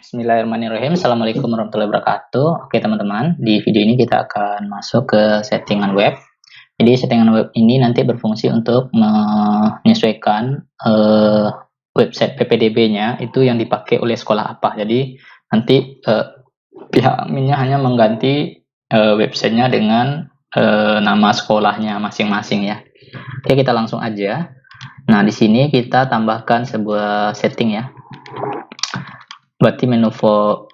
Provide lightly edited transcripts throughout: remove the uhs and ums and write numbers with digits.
Bismillahirrahmanirrahim. Assalamualaikum warahmatullahi wabarakatuh. Oke teman-teman, di video ini kita akan masuk ke settingan web. Jadi settingan web ini nanti berfungsi untuk menyesuaikan website PPDB-nya itu yang dipakai oleh sekolah apa. Jadi nanti pihak adminnya hanya mengganti websitenya dengan nama sekolahnya masing-masing ya. Oke, kita langsung aja. Nah, di sini kita tambahkan sebuah setting ya. Berarti menu for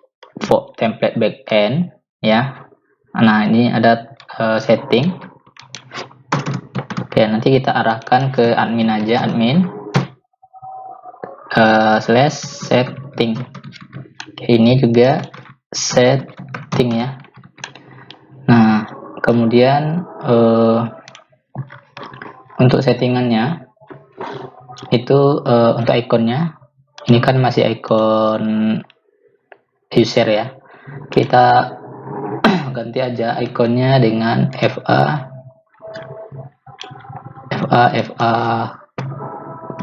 template backend ya. Nah, ini ada setting. Oke, nanti kita arahkan ke admin aja, admin slash setting. Oke, ini juga setting ya. Nah, kemudian untuk settingannya itu untuk ikonnya ini kan masih ikon user ya, kita ganti aja ikonnya dengan FA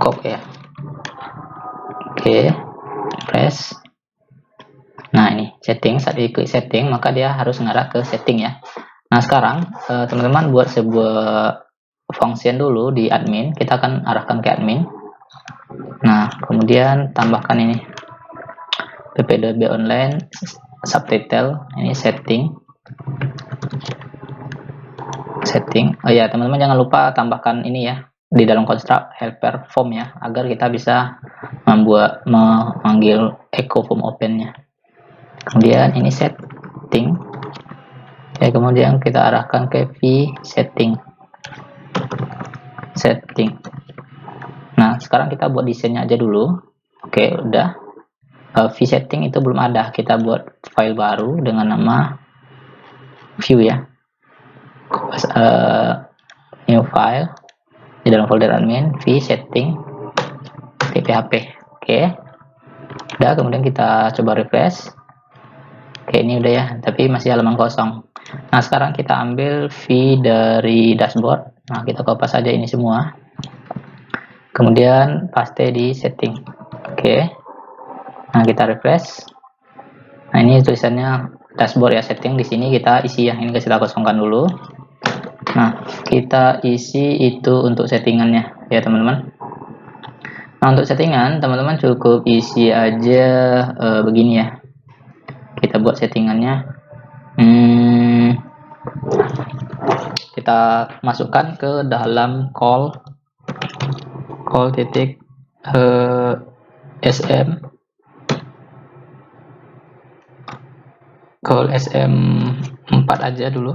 cop ya. Oke, press. Nah, ini setting, saat diklik setting maka dia harus ngarah ke setting ya. Nah, sekarang teman-teman buat sebuah function dulu di admin, kita akan arahkan ke admin. Nah, kemudian tambahkan ini ppdb online subtitle, ini setting. Oh ya, teman-teman jangan lupa tambahkan ini ya di dalam construct helper form ya, agar kita bisa memanggil echo form opennya. Kemudian ini setting. Oke, kemudian kita arahkan ke v setting. Nah, sekarang kita buat desainnya aja dulu. Oke, udah. V-setting itu belum ada. Kita buat file baru dengan nama view ya. New file di dalam folder admin v-setting php. Oke. Udah, kemudian kita coba refresh. Oke, ini udah ya, tapi masih halaman kosong. Nah, sekarang kita ambil v dari dashboard. Nah, kita kopas saja ini semua. Kemudian paste di setting. Oke. Nah, kita refresh. Nah, ini tulisannya dashboard ya, setting. Di sini kita isi yang ini kita kosongkan dulu. Nah, kita isi itu untuk settingannya ya, teman-teman. Nah, untuk settingan, teman-teman cukup isi aja begini ya. Kita buat settingannya. Kita masukkan ke dalam call titik sm call sm4 aja dulu.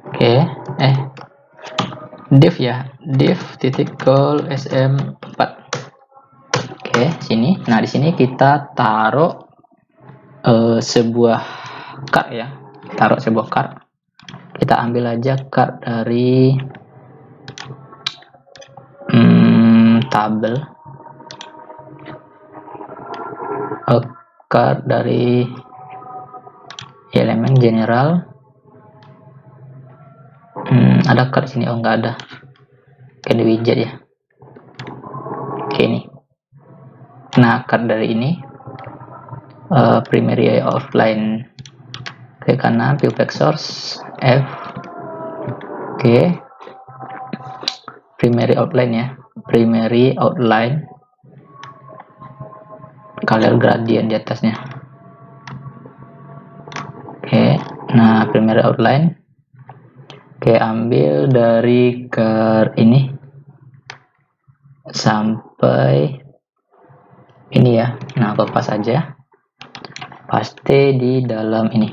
Oke, div ya, div titik call sm4. Oke, sini. Nah, di sini kita taruh sebuah card ya, taruh sebuah card. Kita ambil aja card dari tabel, card dari elemen general. Ada card sini? Oh, nggak ada. Oke, di widget ya. Oke, ini. Nah, card dari ini primary outline ke kanan, view back source F. Oke, primary outline ya, primary outline color gradient di atasnya. Oke, nah primary outline. Oke, ambil dari card ini sampai ini ya. Nah, kopas saja, paste di dalam ini.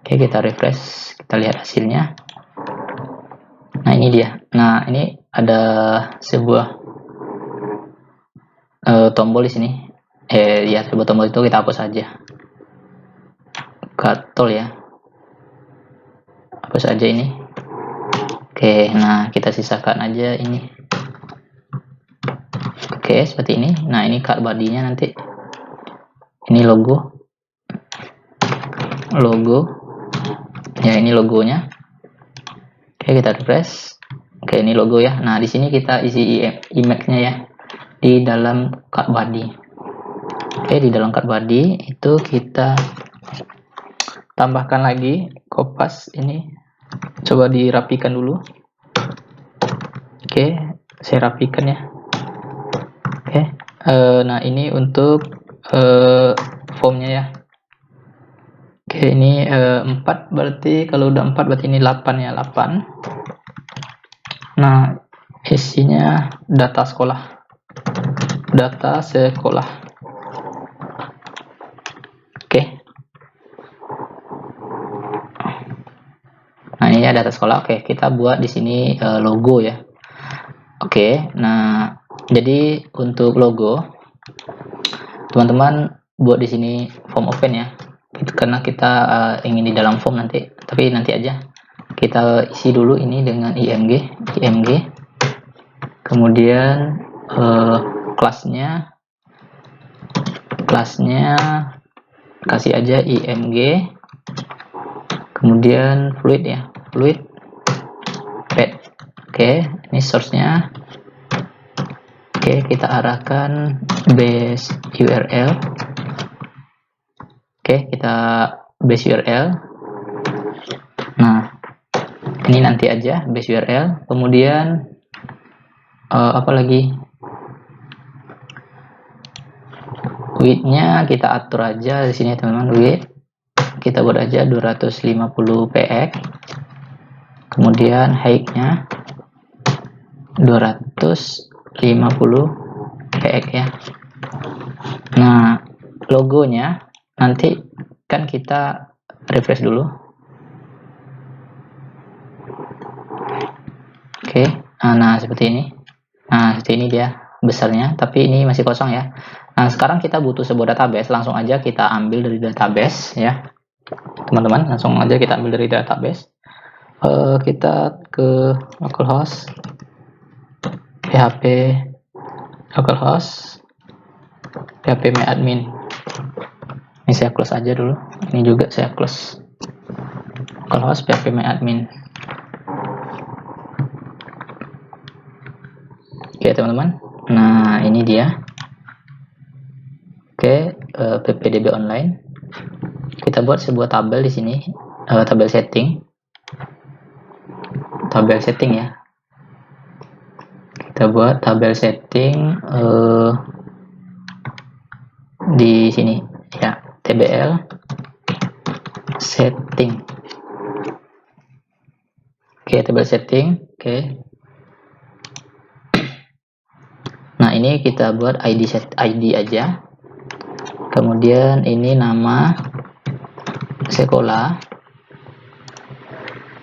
Oke, kita refresh, kita lihat hasilnya. Nah, ini dia. Nah, ini ada sebuah tombol di sini. Ya, sebuah tombol itu kita hapus saja. Cut tool ya. Hapus aja ini. Oke, nah kita sisakan aja ini. Oke, seperti ini. Nah, ini card body-nya nanti. Ini logo. Ya, ini logonya. Oke, kita refresh. Oke, ini logo ya. Nah, di sini kita isi image-nya ya di dalam card body. Oke, Oke, di dalam card body itu kita tambahkan lagi kopas ini. Coba dirapikan dulu. Oke, saya rapikan ya. Oke, nah ini untuk formnya ya. Oke, ini 4 berarti, kalau udah 4 berarti ini 8 ya, 8. Nah, isinya data sekolah. Oke. Nah, ini ya data sekolah. Oke, kita buat di sini logo ya. Oke, nah jadi untuk logo teman-teman buat di sini form open ya. Karena kita ingin di dalam form nanti, tapi nanti aja. Kita isi dulu ini dengan img. Kemudian kelasnya kasih aja img. Kemudian fluid ya, fluid pad. Oke, ini source-nya. Oke, kita arahkan base URL. Oke, kita base URL. Nah, ini nanti aja base URL. Kemudian apa lagi? Width-nya kita atur aja di sini teman-teman. Width kita buat aja 250 px. Kemudian height-nya 250 px ya. Nah, logonya nanti kan kita refresh dulu. Oke, nah seperti ini. Nah, seperti ini dia besarnya, tapi ini masih kosong ya. Nah, sekarang kita butuh sebuah database, langsung aja kita ambil dari database ya. Teman-teman, langsung aja kita ambil dari database. Kita ke localhost php myadmin. Ini saya close aja dulu. Ini juga saya close. Localhost php myadmin. Oke teman-teman. Nah ini dia. Oke, ppdb online. Kita buat sebuah tabel di sini. Tabel setting ya. Kita buat tabel setting di sini ya, tbl setting. Oke, tabel setting. Oke. Nah, ini kita buat ID aja. Kemudian ini nama sekolah.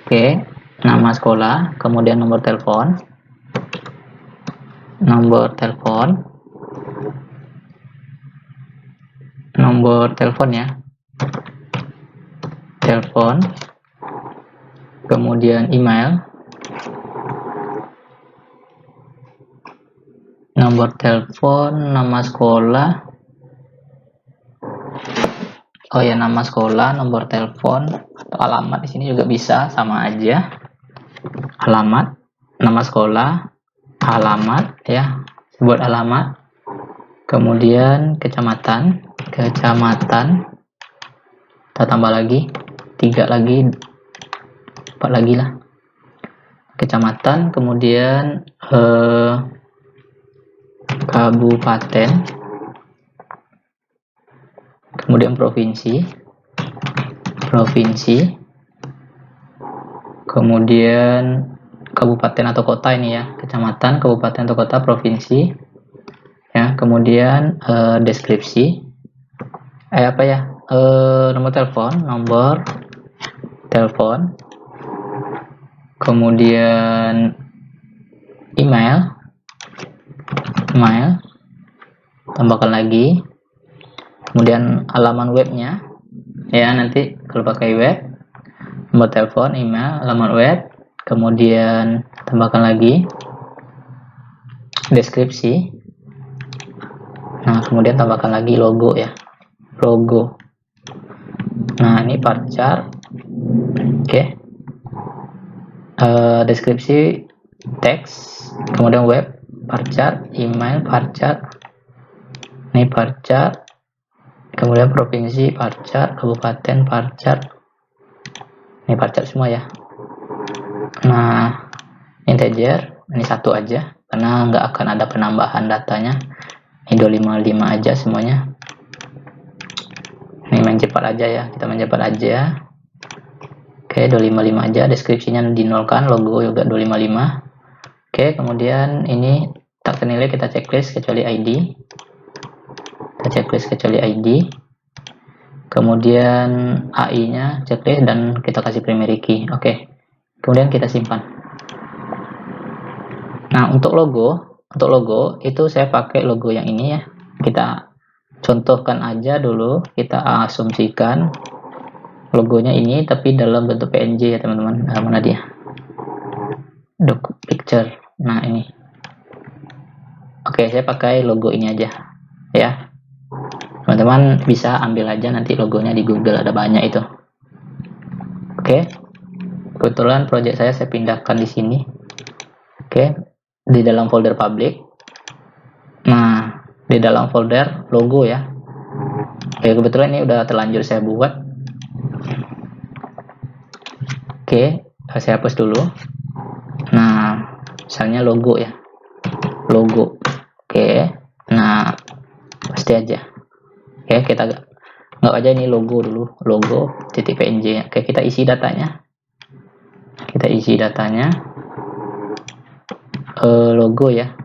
Oke, nama sekolah, kemudian nomor telepon ya, telepon, kemudian email, nomor telepon, nama sekolah, oh ya, nama sekolah, nomor telepon, alamat di sini juga bisa, sama aja. Alamat, nama sekolah, alamat ya, buat alamat. Kemudian kecamatan, kita tambah lagi 3 lagi, 4 lagi lah. Kecamatan, kemudian kabupaten, kemudian provinsi, kemudian kabupaten atau kota ini ya, kecamatan, kabupaten atau kota, provinsi ya, kemudian deskripsi, nomor telepon, kemudian email, tambahkan lagi, kemudian halaman webnya ya, nanti kalau pakai web, nomor telepon, email, halaman web, kemudian tambahkan lagi deskripsi. Nah, kemudian tambahkan lagi logo ya, logo. Nah, ini varchar. Oke. Deskripsi, teks, kemudian web, varchar, email, varchar. Ini varchar, kemudian provinsi varchar, kabupaten varchar, ini varchar semua ya. Nah, integer ini 1 aja karena nggak akan ada penambahan datanya. Ini 255 aja semuanya. Ini main cepat aja ya, kita main cepat aja. Oke, 255 aja, deskripsinya dinolkan, logo juga 255. Oke, kemudian ini tak ternilai, kita checklist kecuali ID. Kita checklist kecuali ID. Kemudian AI-nya checklist dan kita kasih primary key. Oke. Kemudian kita simpan. Nah, untuk logo itu saya pakai logo yang ini ya. Kita contohkan aja dulu, kita asumsikan logonya ini tapi dalam bentuk PNG ya teman-teman. Mana dia? Doc picture. Nah, ini. Oke, saya pakai logo ini aja ya. Teman-teman bisa ambil aja nanti logonya di Google, ada banyak itu. Oke. Kebetulan project saya pindahkan di sini. Oke, di dalam folder public. Nah, di dalam folder logo ya. Oke, kebetulan ini udah terlanjur saya buat. Oke, saya hapus dulu. Nah, misalnya logo ya. Logo. Oke. Nah, pasti aja. Oke, kita nggak aja ini logo dulu, logo .png. Oke, kita isi datanya. Kita isi datanya. Logo ya.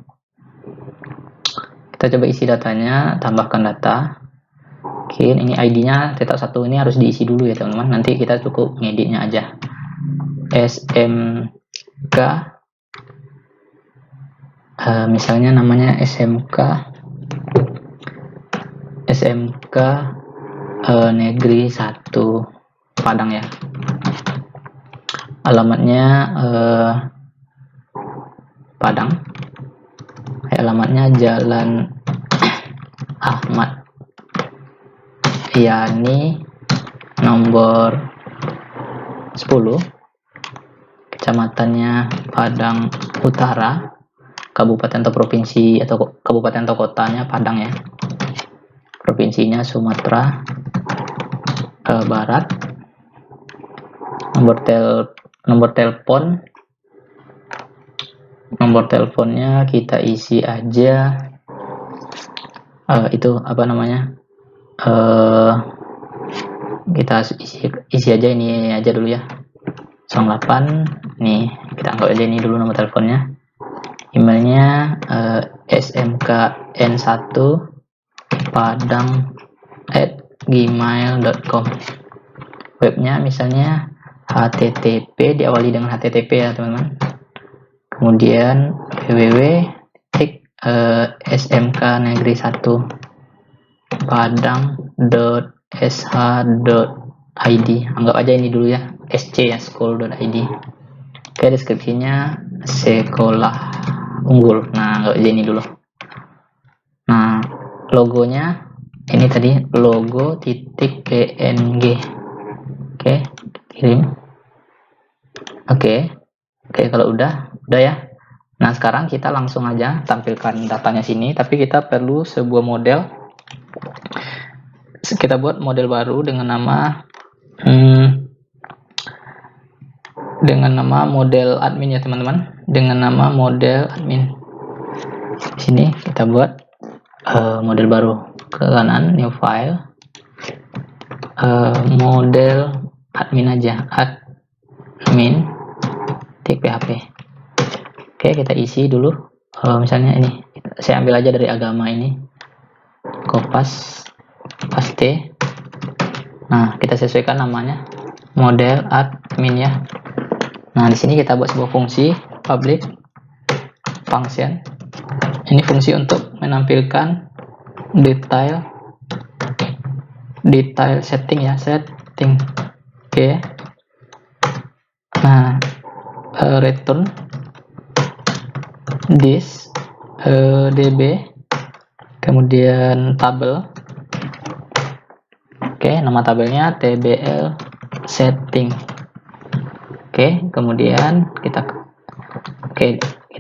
Kita coba isi datanya, tambahkan data. Oke, ini ID-nya tetap 1 ini harus diisi dulu ya teman-teman. Nanti kita cukup ngeditnya aja. SMK. Misalnya namanya SMK Negeri 1 Padang ya. Alamatnya Padang. Alamatnya Jalan Ahmad Yani nomor 10. Kecamatannya Padang Utara. Kabupaten atau provinsi atau kabupaten atau kotanya Padang ya. Provinsinya Sumatera Barat. Nomor teleponnya kita isi aja itu apa namanya, kita isi aja ini aja dulu ya, 08. Nih kita anggap aja ini dulu nomor teleponnya. Emailnya smkn1 padang@gmail.com. Webnya misalnya http, diawali dengan http ya teman-teman. Kemudian www.smknegeri1 padang.sh.id. Anggap aja ini dulu ya, sc ya, school.id. Oke, deskripsinya sekolah unggul. Nah, anggap aja ini dulu. Nah, logonya ini tadi logo.png. Oke, kirim. Oke, kalau udah ya. Nah, sekarang kita langsung aja tampilkan datanya sini, tapi kita perlu sebuah model. Kita buat model baru dengan nama model admin ya teman-teman, dengan nama model admin. Di sini kita buat model baru, ke kanan new file, model admin aja, admin php. Oke, kita isi dulu. Misalnya ini saya ambil aja dari agama ini, kopas paste. Nah, kita sesuaikan namanya model admin ya. Nah, di sini kita buat sebuah fungsi public function. Ini fungsi untuk menampilkan detail setting ya, setting. Oke. Nah, return this db, kemudian tabel. Oke, nama tabelnya tbl setting. Oke, kemudian kita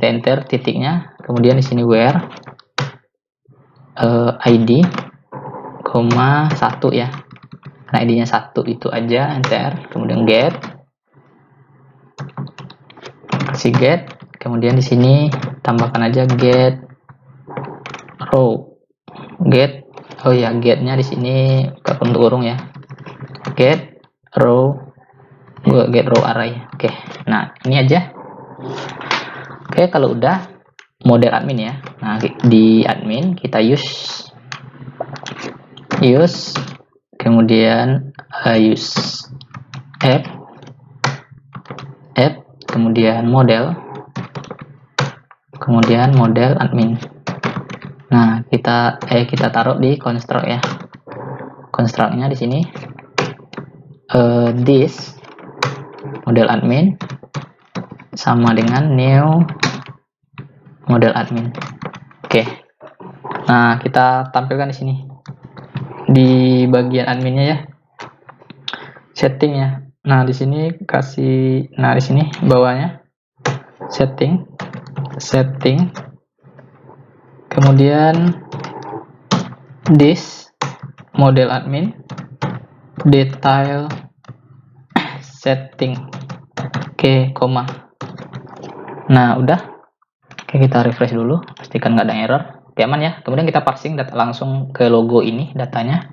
enter titiknya, kemudian di sini where id, koma 1 ya. Nah, ID-nya 1 itu aja, enter. Kemudian get. Kasih get. Kemudian di sini tambahkan aja get row. Get. Oh ya, get-nya di sini untuk kurung ya. Get row. Get row array. Oke. Nah, ini aja. Oke, kalau udah model admin ya. Nah, di admin kita use kemudian use app, kemudian model admin. Nah, kita taruh di construct ya. Construct-nya di sini this model admin sama dengan new model admin. Oke. Nah, kita tampilkan di sini di bagian adminnya ya, setting ya. Nah, di sini kasih, nah di sini bawahnya setting, kemudian this model admin detail setting. Oke, koma. Nah, udah. Oke, kita refresh dulu, pastikan nggak ada error. Oke, aman ya. Kemudian kita parsing data langsung ke logo ini datanya.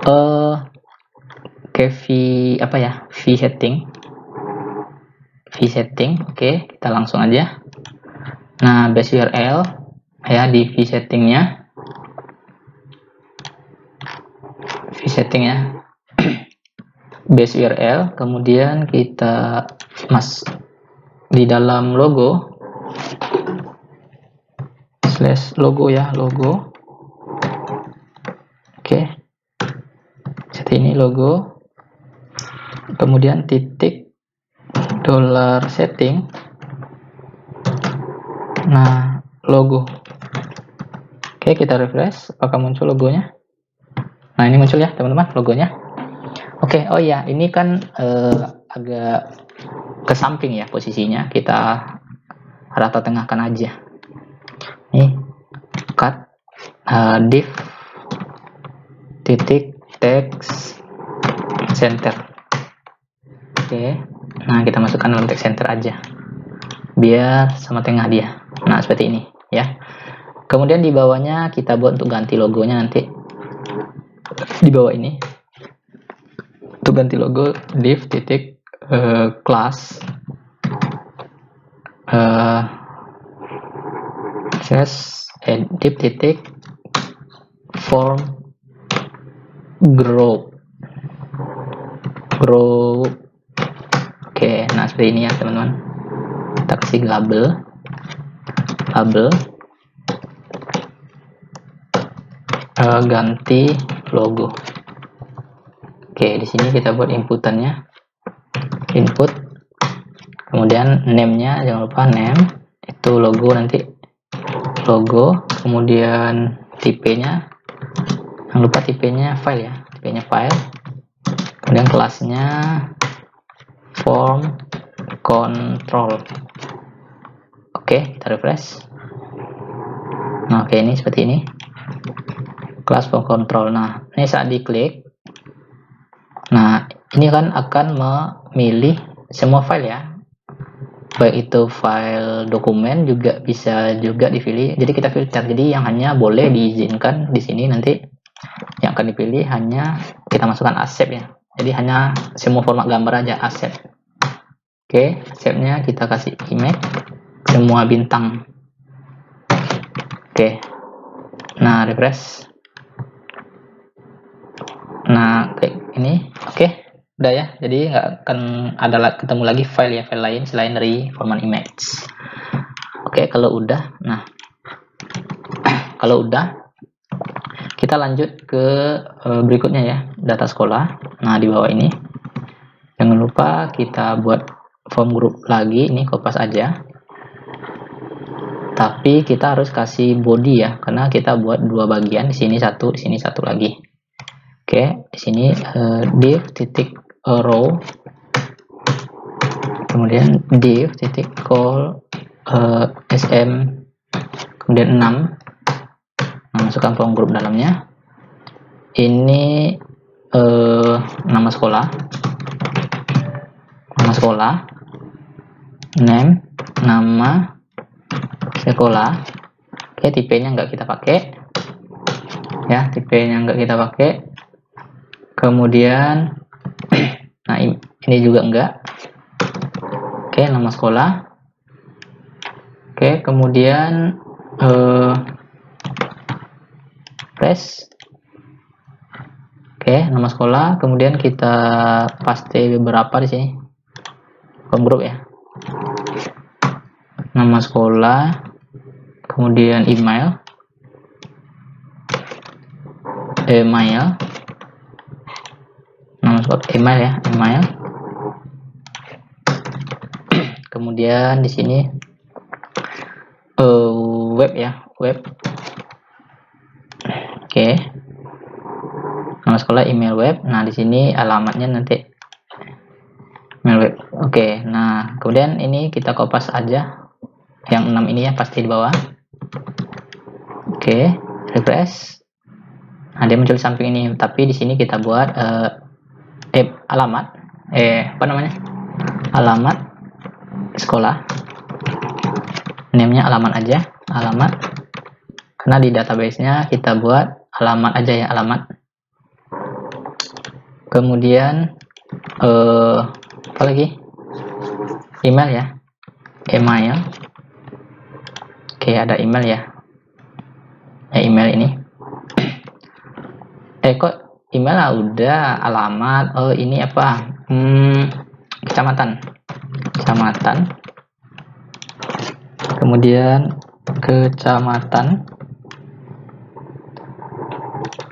Ke v setting. Oke, kita langsung aja. Nah, base URL ya di v settingnya. Base URL, kemudian kita di dalam logo /logo ya, logo. Oke. Seperti ini logo. Kemudian titik $setting. Nah, logo. Oke, kita refresh, apakah muncul logonya? Nah, ini muncul ya, teman-teman, logonya. Oke, oh ya, ini kan agak ke samping ya posisinya. Kita rata tengahkan aja. Nih, cut div titik text center. Oke, nah kita masukkan dalam text center aja, biar sama tengah dia. Nah, seperti ini ya. Kemudian di bawahnya kita buat untuk ganti logonya nanti. Di bawah ini untuk ganti logo div titik class div titik form grow. Oke, nah seperti ini ya teman-teman. Kita kasih label ganti logo. Oke, di sini kita buat inputannya, input, kemudian name-nya jangan lupa name, itu logo nanti logo, kemudian tipenya jangan lupa tipenya file ya, tipenya file, kemudian kelasnya form control. Oke, kita refresh. Nah, oke, ini seperti ini kelas form control. Nah, ini saat diklik, nah ini kan akan memilih semua file ya, baik itu file dokumen juga bisa juga dipilih. Jadi kita filter, jadi yang hanya boleh diizinkan di sini nanti yang akan dipilih hanya kita masukkan asset ya, jadi hanya semua format gambar aja asset. Oke, assetnya kita kasih image semua bintang. Oke, nah refresh. Nah, kayak ini. Oke, udah ya. Jadi nggak akan ada ketemu lagi file lain selain dari format image. Oke, kalau udah, nah kalau udah kita lanjut ke berikutnya ya, data sekolah. Nah, di bawah ini jangan lupa kita buat form group lagi, ini kopas aja. Tapi kita harus kasih body ya, karena kita buat dua bagian, di sini satu, di sini satu lagi. Oke, di sini div titik row, kemudian div titik call sm, kemudian 6. Nah, masukkan form group dalamnya. ini nama sekolah, name, nama sekolah. Oke, tipenya nggak kita pakai ya, tipenya nggak kita pakai. Kemudian nah ini juga enggak. Oke, nama sekolah. Oke, kemudian press. Oke, nama sekolah. Kemudian kita paste beberapa di sini, home group ya. Nama sekolah, kemudian email, nama sekolah, email ya, email. Kemudian di sini web ya, web. Oke, nama sekolah, email, web. Nah, di sini alamatnya nanti email, web. Oke, nah kemudian ini kita kopas aja yang 6 ini ya, pasti di bawah. Oke, refresh. Nah, dia muncul di samping ini, tapi di sini kita buat alamat, alamat sekolah. Name-nya alamat aja, alamat. Karena di database-nya kita buat alamat aja ya, alamat. Kemudian apa lagi? Email ya, email. Oke, ada email ya. Email ini. Kok email lah udah, alamat. Oh, ini apa? Kecamatan. Kemudian kecamatan.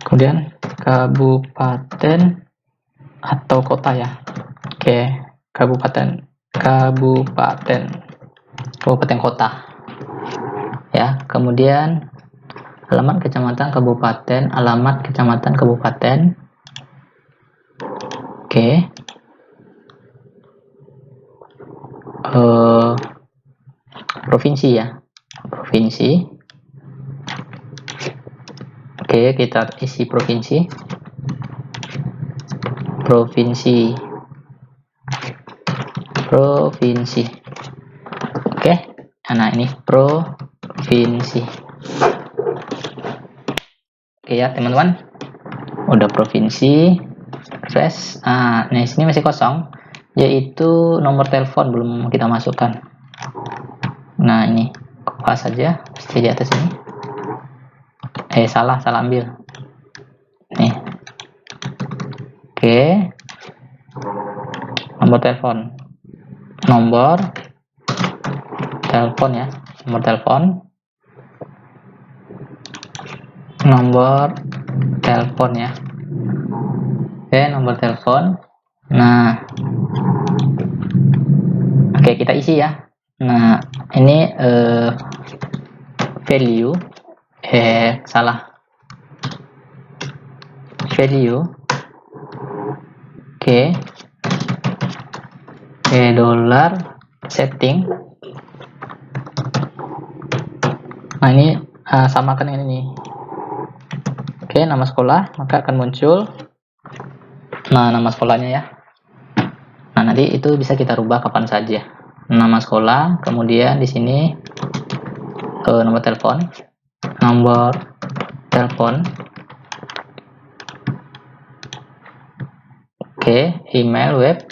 Kemudian kabupaten atau kota ya. Oke, kabupaten kota ya. Kemudian alamat kecamatan kabupaten, alamat kecamatan kabupaten. Oke, provinsi ya, provinsi. Oke, kita isi provinsi. Oke, nah ini provinsi. Oke ya teman-teman, udah provinsi. Refresh. Nah di sini masih kosong, yaitu nomor telepon belum kita masukkan. Nah ini kopas saja, pasti di atas ini. Salah ambil. Nih. Oke. Nomor telepon ya, nomor telepon ya. Oke, nomor telepon. Nah, oke, kita isi ya. Nah, ini value, value. Oke, dollar setting. Nah, ini samakan dengan ini. Oke, nama sekolah, maka akan muncul nama sekolahnya ya. Nah, nanti itu bisa kita rubah kapan saja. Nama sekolah, kemudian di sini nomor telepon. Oke, email, web.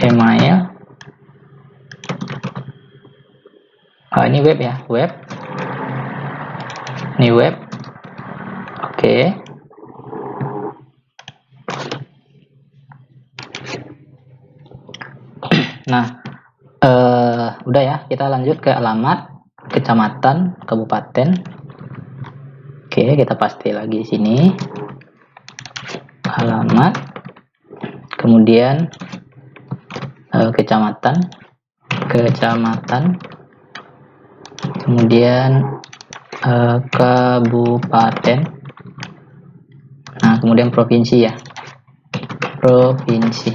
Email. Ini web ya, web. Ini web. Oke. Nah, udah ya, kita lanjut ke alamat kecamatan, kabupaten. Oke, kita paste lagi di sini. Alamat, kemudian kecamatan, kemudian kabupaten. Nah, kemudian provinsi ya, provinsi.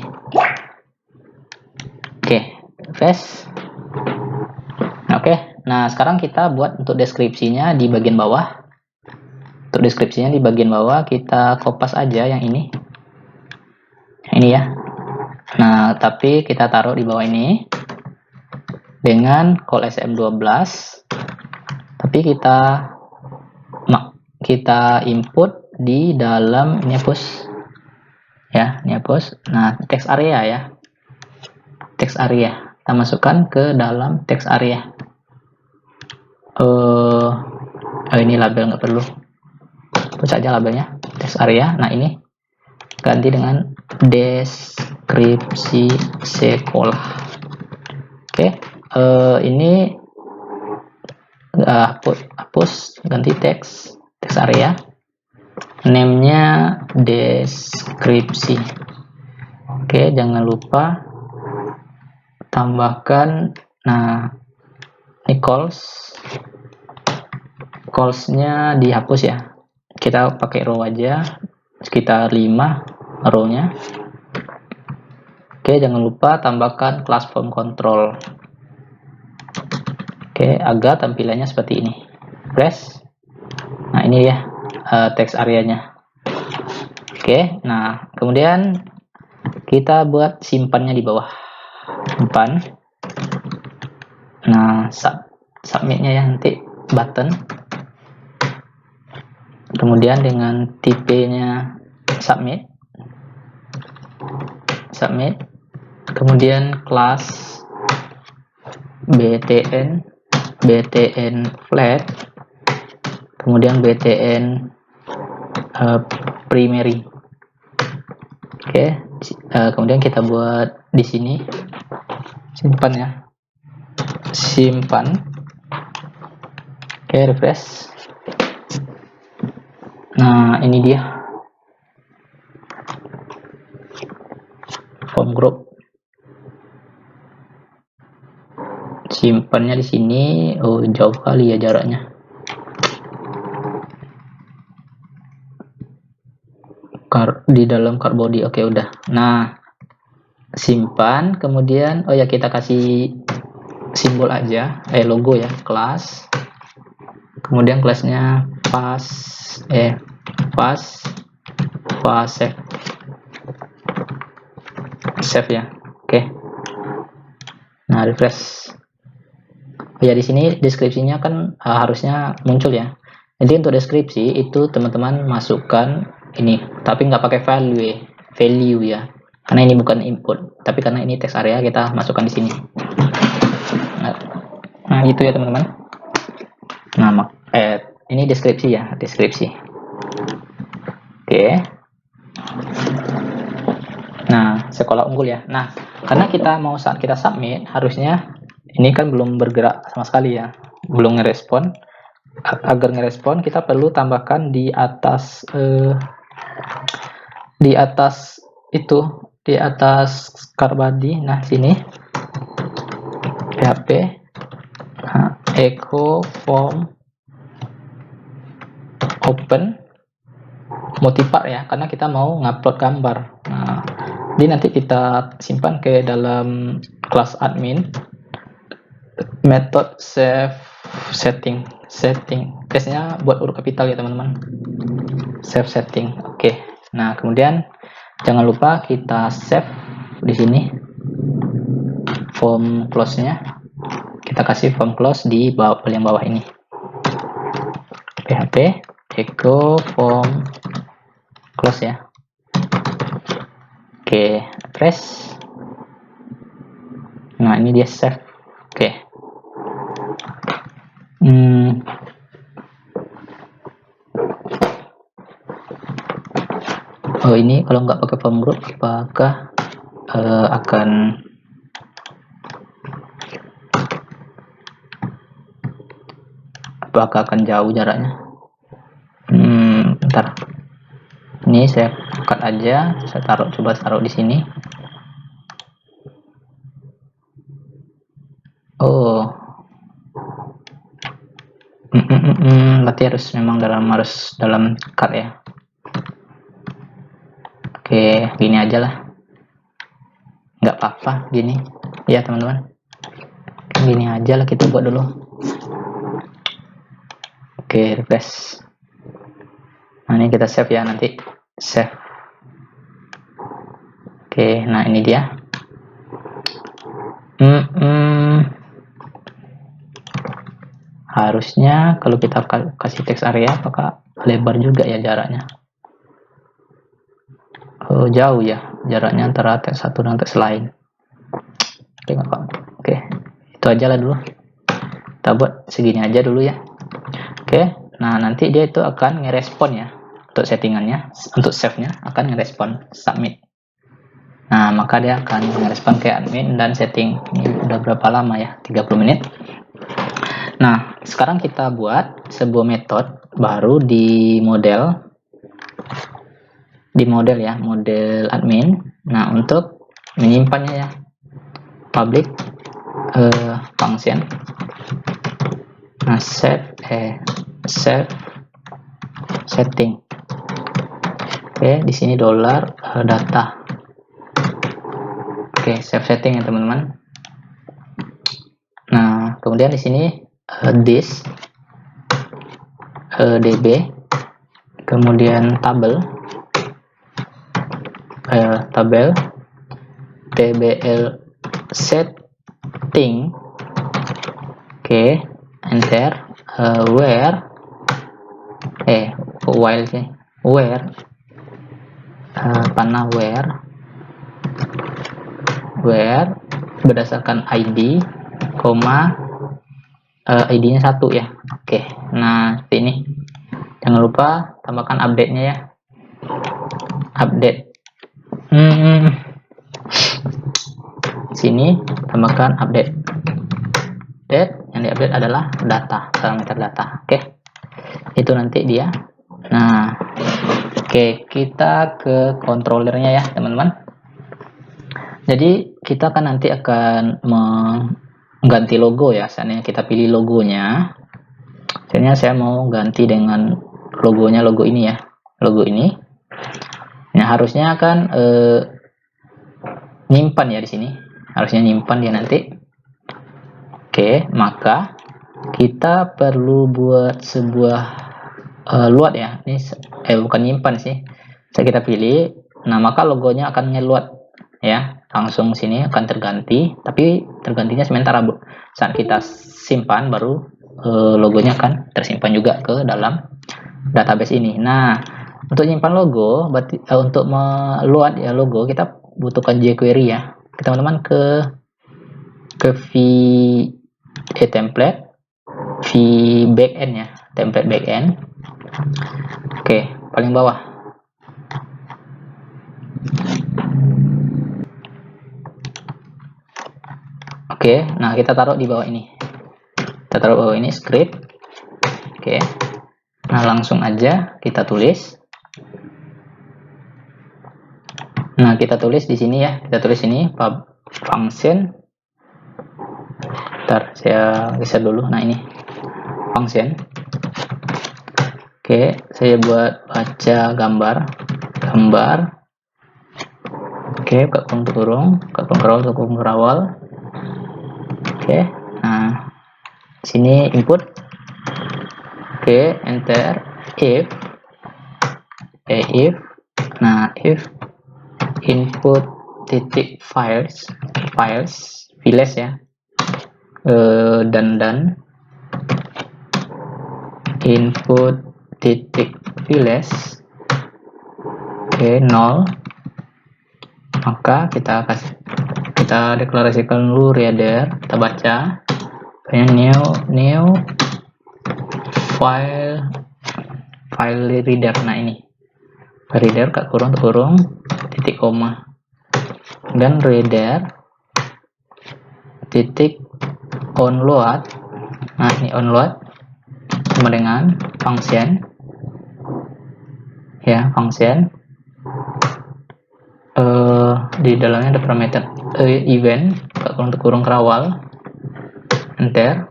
Oke, refresh. Oke, nah sekarang kita buat untuk deskripsinya di bagian bawah. Untuk deskripsinya di bagian bawah kita kopas aja yang ini ya. Nah, tapi kita taruh di bawah ini dengan call SM12, tapi kita input di dalam ini hapus ya, ini hapus. Nah, text area ya, text area kita masukkan ke dalam text area. Ini label nggak perlu, hapus aja labelnya, text area. Nah, ini ganti dengan deskripsi sekolah. Oke, ini hapus, ganti text area, name-nya deskripsi. Oke, jangan lupa tambahkan, nah ini calls-nya dihapus ya, kita pakai row aja, sekitar 5 row-nya. Oke, jangan lupa tambahkan class form control. Oke, agar tampilannya seperti ini. Press. Nah, ini ya text areanya. Oke, nah kemudian kita buat simpannya di bawah. Simpan. Nah, submitnya ya, nanti button. Kemudian dengan tipenya submit. Kemudian kelas btn flat, kemudian btn primary. Oke, kemudian kita buat di sini simpan ya, simpan. Oke, refresh. Nah, ini dia form group. Simpannya di sini. Oh, jauh kali ya jaraknya. Di dalam card body. Oke, udah. Nah, simpan. Kemudian oh ya, kita kasih simbol aja, logo ya, kelas. Kemudian kelasnya pas save ya. Oke. Nah, refresh. Ya, di sini deskripsinya kan harusnya muncul ya. Jadi untuk deskripsi itu teman-teman masukkan ini, tapi nggak pakai value ya, karena ini bukan input, tapi karena ini text area kita masukkan di sini. Nah itu ya teman-teman. Nah, ini deskripsi ya, deskripsi. Oke. Nah, sekolah unggul ya. Nah, karena saat kita submit, harusnya ini kan belum bergerak sama sekali ya, belum ngerespon. Agar ngerespon kita perlu tambahkan di atas itu, di atas card body. Nah, sini php echo form open multipart ya, karena kita mau ngupload gambar. Nah, ini nanti kita simpan ke dalam kelas admin, method save setting. Case-nya buat huruf kapital ya teman-teman. Save setting. Oke. Nah, kemudian jangan lupa kita save di sini form close-nya. Kita kasih form close di bagian bawah ini. php echo form close ya. Oke, press. Nah, ini dia save. Oke. Oh, ini kalau nggak pakai form group, apakah akan jauh jaraknya? Bentar. Ini saya cut aja, saya coba taruh di sini. Oh, berarti memang harus dalam cut ya. Oke, gini aja lah, nggak apa-apa gini ya teman-teman. Gini aja lah kita buat dulu. Oke, refresh. Nah, ini kita save ya, nanti save. Oke, nah ini dia. Harusnya kalau kita kasih text area, apakah lebar juga ya jaraknya? Oh, jauh ya jaraknya antara teks satu dan teks lain. Oke, nggak apa. Oke, itu aja lah dulu. Kita buat segini aja dulu ya. Oke, nah nanti dia itu akan ngerespon ya untuk settingannya, untuk save-nya akan ngerespon submit. Nah, maka dia akan ngerespon ke admin dan setting. Ini udah berapa lama ya? 30 menit. Nah, sekarang kita buat sebuah metode baru di model ya, model admin. Nah, untuk menyimpannya ya, public function. Nah, save setting. Oke, di sini $data. Oke, save setting ya teman-teman. Nah, kemudian di sini this db, kemudian tabel tbl setting. Oke, enter. Where while sih, where where berdasarkan ID, ID-nya 1 ya. Oke, nah seperti ini. Jangan lupa tambahkan update-nya ya. Update. Sini tambahkan update. Yang diupdate adalah data, parameter data. Oke, itu nanti dia. Nah, oke, kita ke controllernya ya teman-teman. Jadi kita kan nanti akan mengganti logo ya. Seandainya kita pilih logonya, misalnya saya mau ganti dengan logonya, logo ini ya, logo ini. Nah, harusnya kan nyimpan ya di sini, harusnya nyimpan dia nanti. Oke, maka kita perlu buat sebuah load ya. Ini bukan nyimpan sih, saya kita pilih. Nah, maka logonya akan ngeload ya, langsung sini akan terganti, tapi tergantinya sementara Bu. Saat kita simpan baru logonya akan tersimpan juga ke dalam database ini. Nah, untuk nyimpan logo berarti untuk meload ya logo kita butuhkan jQuery ya. Teman-teman ke template backend ya, template backend. Oke, paling bawah. Oke, nah kita taruh di bawah ini. Kita taruh bawah ini script. Oke. Nah, langsung aja kita tulis. Nah, kita tulis di sini ya. Kita tulis ini function. Bentar, saya geser dulu. Nah, ini function. Oke, saya buat baca gambar. Oke, kurung awal. Oke, nah sini input. Oke, enter. If input titik files ya, dan input titik files nol, maka kita deklarasikan dulu reader. Kita baca new file reader. Nah, ini reader kurung titik koma dan reader titik onload. Nah, ini onload sama dengan function ya, function di dalamnya ada parameter event kurung kerawal, enter.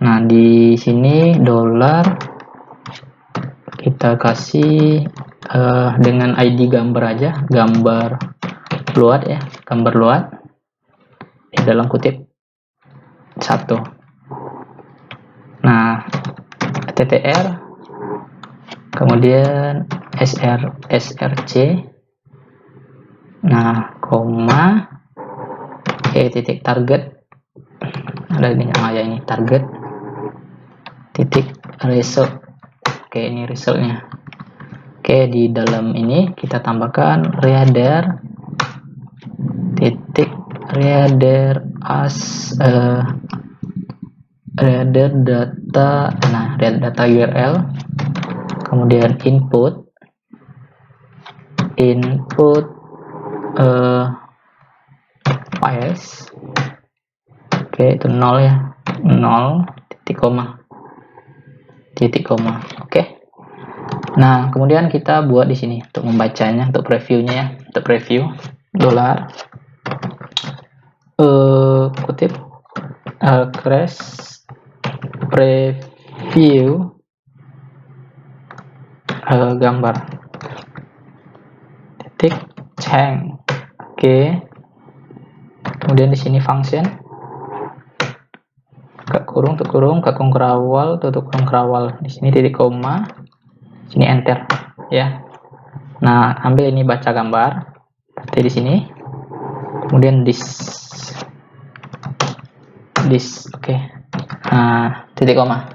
Nah, di sini dollar kita kasih dengan ID gambar aja, gambar load ya, gambar load di dalam kutip 1. Nah, ttr kemudian src, nah koma, titik target, ada ini ya, ini target, titik result. Ini resultnya. Di dalam ini kita tambahkan reader titik reader reader data, nah reader data URL, kemudian input files, itu 0 ya, 0 titik koma. Nah kemudian kita buat di sini untuk membacanya, untuk previewnya ya, untuk preview dolar kutip crash preview gambar titik change. Kemudian di sini function kurung kerawal, tutup kurung kerawal, di sini titik koma, sini enter ya. Nah ambil ini baca gambar seperti di sini, kemudian this. Nah titik koma.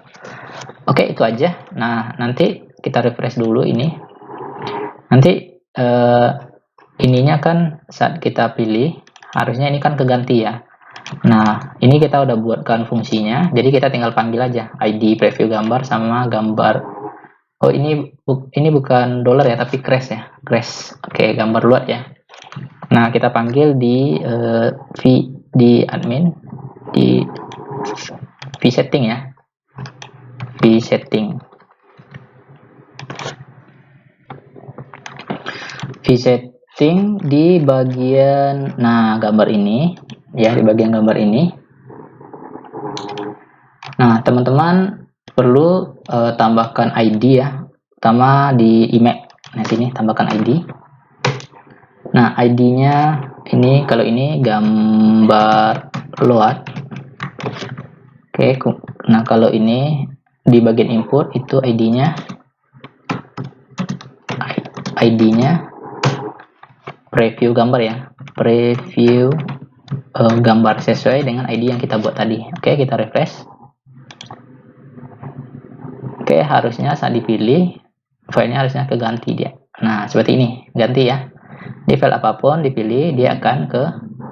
Itu aja. Nah nanti kita refresh dulu ini. Nanti ininya kan saat kita pilih harusnya ini kan keganti ya. Nah ini kita udah buatkan fungsinya, jadi kita tinggal panggil aja ID preview gambar sama gambar. Ini bukan dollar ya, tapi crash ya, crash. Gambar luar ya. Nah kita panggil di admin, di vsetting ya, vsetting di bagian gambar ini ya, di bagian gambar ini. Nah teman-teman perlu tambahkan ID ya, pertama di email. Nah sini tambahkan ID. Nah ID-nya ini, kalau ini gambar load. Nah kalau ini di bagian input itu ID-nya preview gambar ya, preview gambar sesuai dengan ID yang kita buat tadi. Kita refresh. Harusnya saat dipilih filenya harusnya keganti dia. Nah seperti ini, ganti ya. Di file apapun dipilih dia akan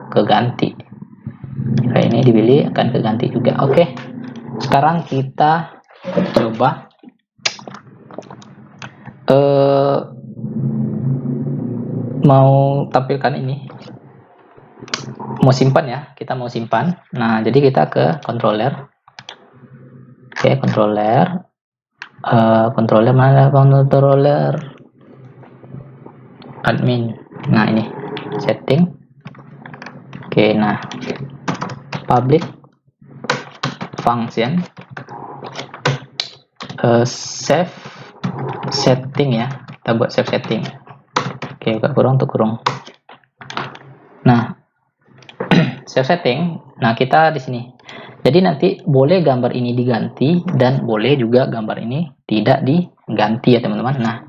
keganti. File ini dipilih akan keganti juga. Sekarang kita coba mau tampilkan ini, mau simpan ya, kita mau simpan. Nah jadi kita ke controller. Controller mana? Controller admin. Nah ini setting. Nah public function save setting ya, kita buat save setting. Buka kurung untuk kurung. Nah save setting. Nah kita di sini. Jadi nanti boleh gambar ini diganti dan boleh juga gambar ini tidak diganti ya teman-teman. Nah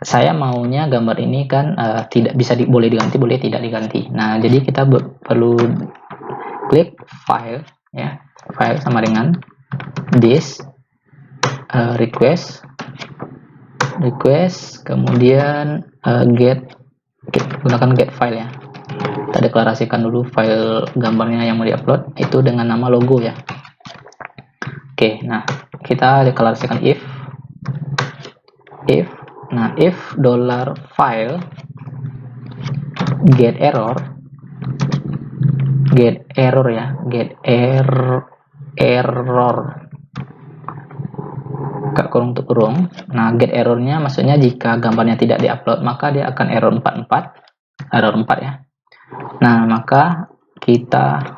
saya maunya gambar ini kan tidak bisa boleh diganti, boleh tidak diganti. Nah jadi kita perlu klik file ya, file sama dengan this request, kemudian gunakan get file ya. Kita deklarasikan dulu file gambarnya yang mau diupload itu dengan nama logo ya. Nah kita deklarasikan if $file get error ya, get error kurung untuk kurung. Nah get errornya maksudnya jika gambarnya tidak diupload maka dia akan error 4 ya. Nah maka kita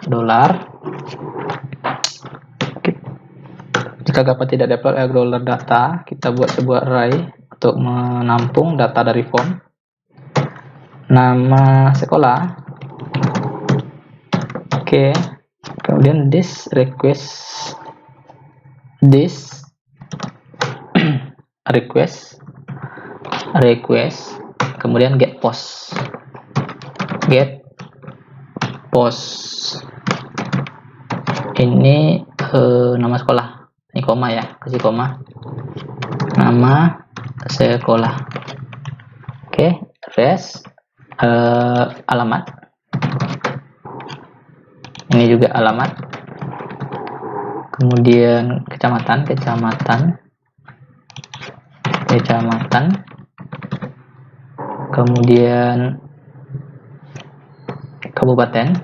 jika gambar tidak diupload dollar data, kita buat sebuah array untuk menampung data dari form, nama sekolah, kemudian this request request, kemudian get post, ini nama sekolah, ini koma ya, kasih koma, nama sekolah. Oke, address, alamat, ini juga alamat, kemudian kecamatan, kemudian kabupaten,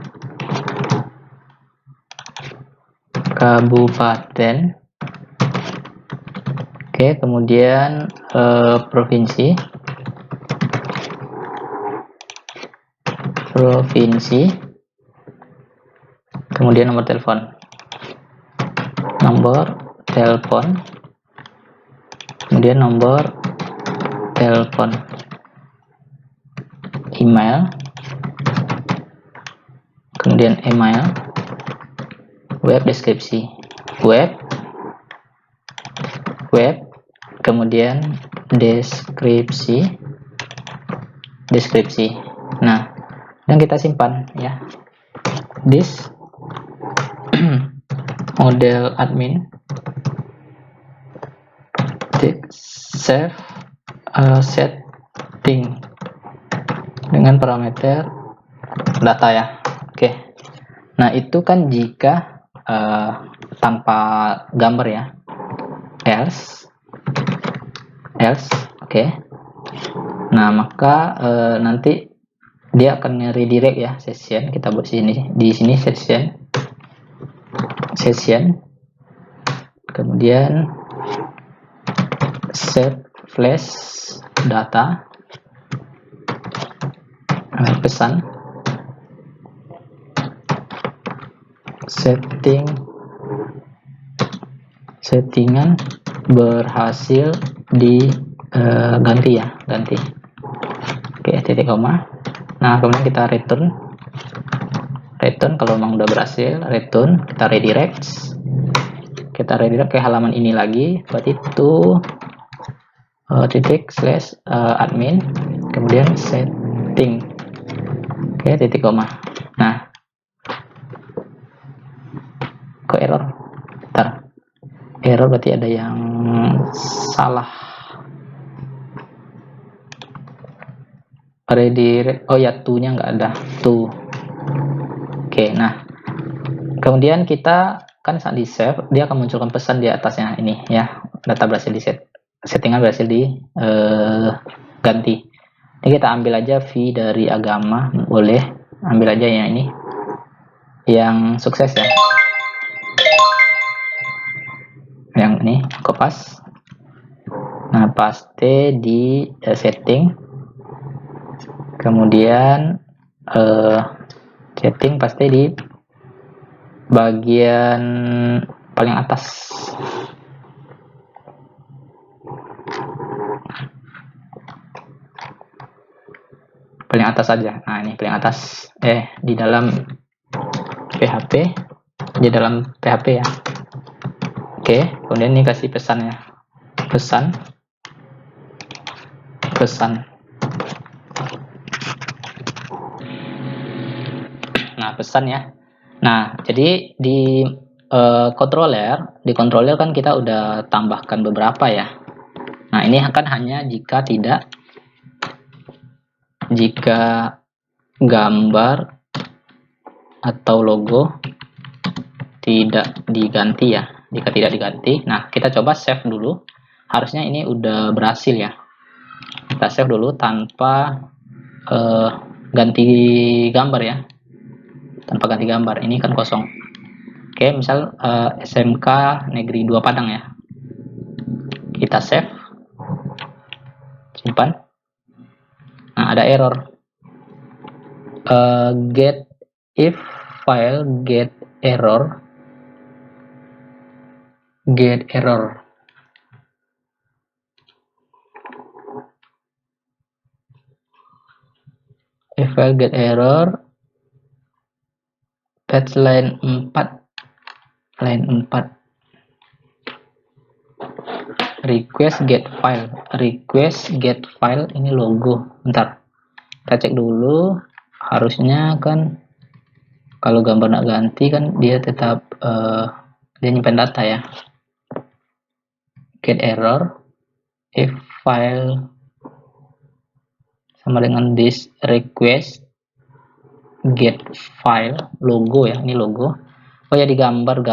oke, kemudian provinsi, kemudian nomor telepon, kemudian nomor telepon, email, kemudian web deskripsi, kemudian deskripsi. Nah, dan kita simpan ya. This model admin save setting dengan parameter data ya. Oke. Nah, itu kan jika tanpa gambar ya. Else, oke. Nah, maka nanti dia akan redirect ya session. Kita buat di sini session, kemudian save flash data, pesan, settingan berhasil diganti ya, oke, titik koma. Nah, kemudian kita return kalau memang udah berhasil, kita redirect ke halaman ini lagi, berarti itu /admin, kemudian setting, oke, titik koma. Nah, kok error? Error berarti ada yang salah. Redirect, oh ya, to-nya nggak ada, oke. Nah, kemudian kita kan saat di save, dia akan munculkan pesan di atasnya ini ya, data berhasil di settingan berhasil diganti. Ini kita ambil aja fee dari agama, boleh ambil aja ya, ini yang sukses ya, yang ini kopas. Nah, paste di setting, kemudian setting paste di bagian paling atas, saja. Nah, ini paling atas, di dalam PHP, ya. Oke, kemudian ini kasih pesannya, pesan. Nah, pesan ya. Nah, jadi di controller kan kita udah tambahkan beberapa ya. Nah, ini akan hanya jika gambar atau logo tidak diganti ya. Jika tidak diganti, nah kita coba save dulu. Harusnya ini udah berhasil ya. Kita save dulu tanpa ganti gambar ya. Ini kan kosong. Oke, misal SMK Negeri 2 Padang ya. Kita save, simpan. Nah, ada error. Get if file get error. If file get error, patch line 4. request get file ini logo. Bentar, kita cek dulu. Harusnya kan kalau gambar nak ganti kan dia tetap dia nyimpen data ya. Get error if file sama dengan this request get file logo ya, ini logo. Oh ya, di gambar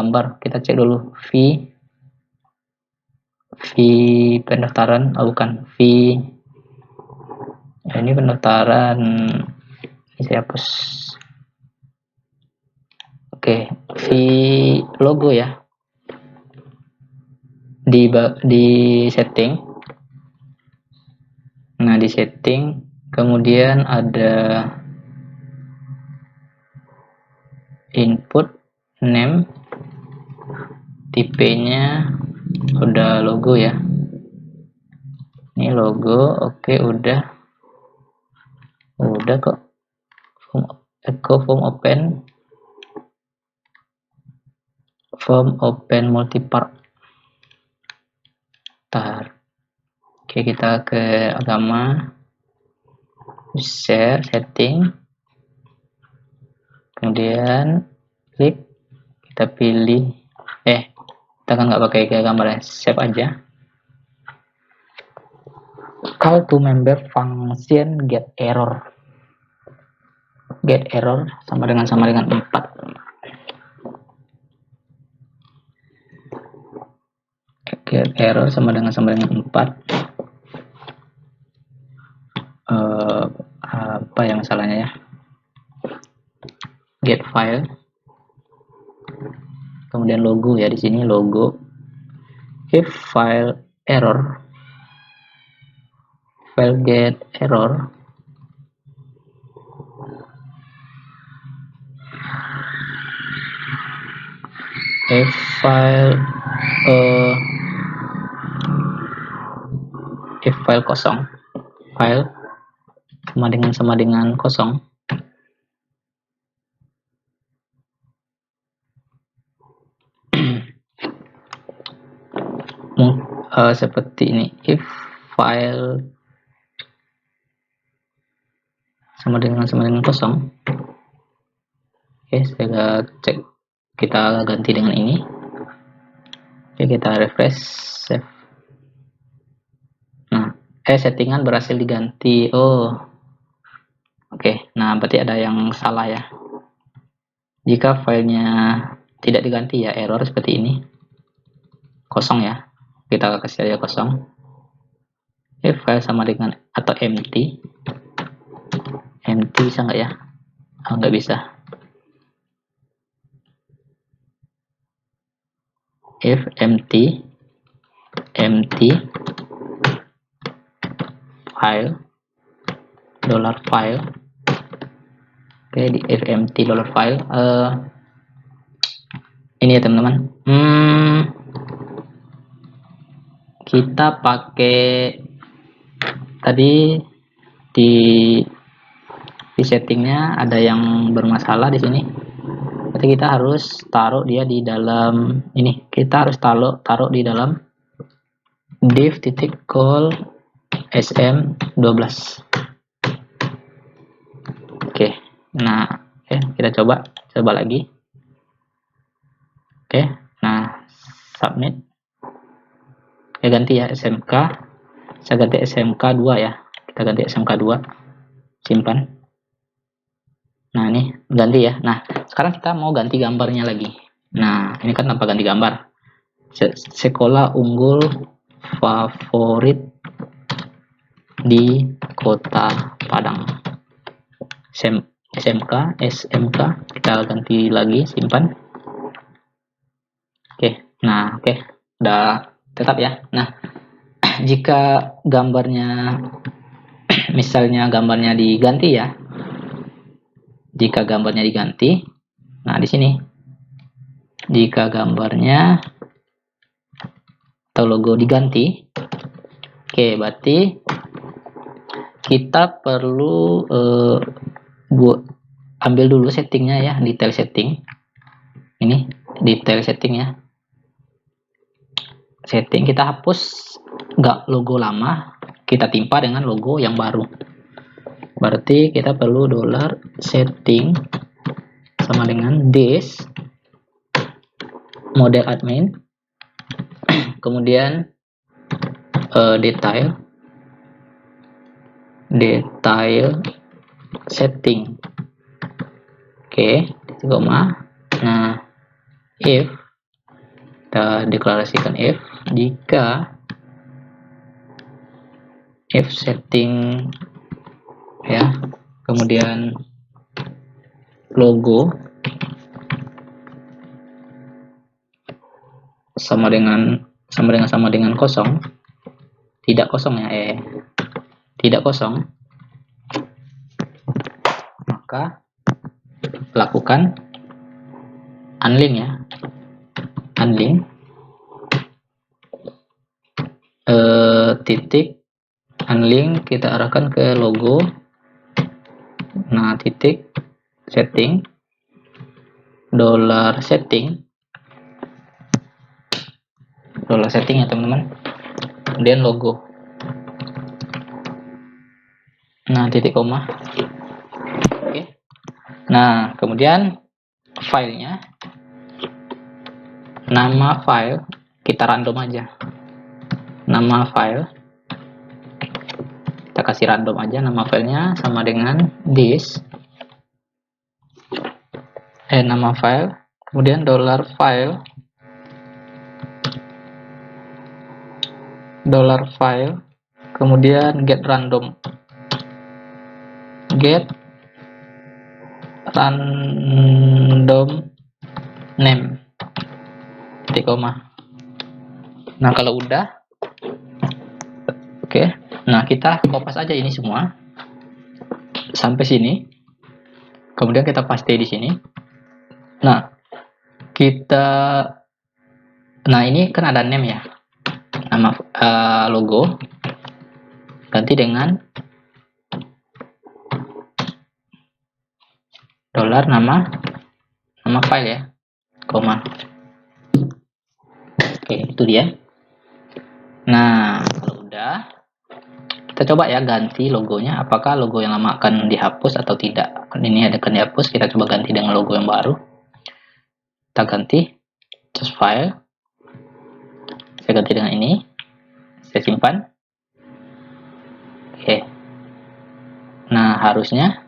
kita cek dulu v pendaftaran, oh bukan v ya, ini pendaftaran, ini saya hapus. Oke, v logo ya, di setting. Nah, di setting kemudian ada input name, tipenya udah logo ya, ini logo. Oke, udah kok. Form open multipart. Oke, kita ke agama, share, setting, kemudian klik, kita pilih kita kan nggak pakai gambar ya, save aja. Call to member function get error sama dengan 4. Get error sama dengan 4. Apa yang salahnya ya? Get file, kemudian logo ya, di sini logo. If file get error, if file kosong, file sama dengan kosong, seperti ini. If file sama dengan kosong. Oke, saya cek, kita ganti dengan ini. Oke, kita refresh, save. Nah, settingan berhasil diganti. Oke, nah berarti ada yang salah ya. Jika filenya tidak diganti ya error seperti ini, kosong ya, kita kasih aja kosong. If file sama dengan atau empty bisa nggak ya? Nggak bisa. If empty file $file. Oke, di if empty $file ini ya teman-teman. Kita pakai tadi di settingnya ada yang bermasalah di sini. Berarti kita harus taruh dia di dalam ini. Kita harus taruh di dalam div titik call sm12. Oke, nah kita coba lagi. Oke, nah submit. Ganti ya SMK. Saya ganti SMK 2 ya. Kita ganti SMK 2. Simpan. Nah, ini ganti ya. Nah, sekarang kita mau ganti gambarnya lagi. Nah, ini kan tanpa ganti gambar. Sekolah unggul favorit di Kota Padang. SMK kita ganti lagi, simpan. Oke, udah tetap ya. Nah, jika gambarnya misalnya gambarnya diganti ya, nah di sini jika gambarnya atau logo diganti, berarti kita perlu ambil dulu settingnya ya, detail setting. Ini detail setting ya, setting, kita hapus logo lama, kita timpa dengan logo yang baru. Berarti kita perlu $setting sama dengan this model admin, kemudian detail setting. Oke, koma. Nah, if kita deklarasikan if jika setting ya, kemudian logo sama dengan kosong, tidak kosong ya, tidak kosong, maka lakukan unlink ya, unlink titik unlink, kita arahkan ke logo. Nah, titik setting $setting ya teman-teman, kemudian logo. Nah, titik koma. Oke. Nah, kemudian filenya, nama file kita random aja, nama file kita kasih random aja, nama filenya sama dengan this, nama file, kemudian $file kemudian get random name, titik koma. Nah, kalau udah oke. Nah, kita kopas aja ini semua sampai sini, kemudian kita paste di sini. Nah, ini kan ada name ya, nama logo, ganti dengan nama file ya, koma. Oke, itu dia. Nah, kalau udah, kita coba ya ganti logonya, apakah logo yang lama akan dihapus atau tidak. Ini akan dihapus, kita coba ganti dengan logo yang baru. Kita ganti, choose file, saya ganti dengan ini, saya simpan. Oke. Nah, harusnya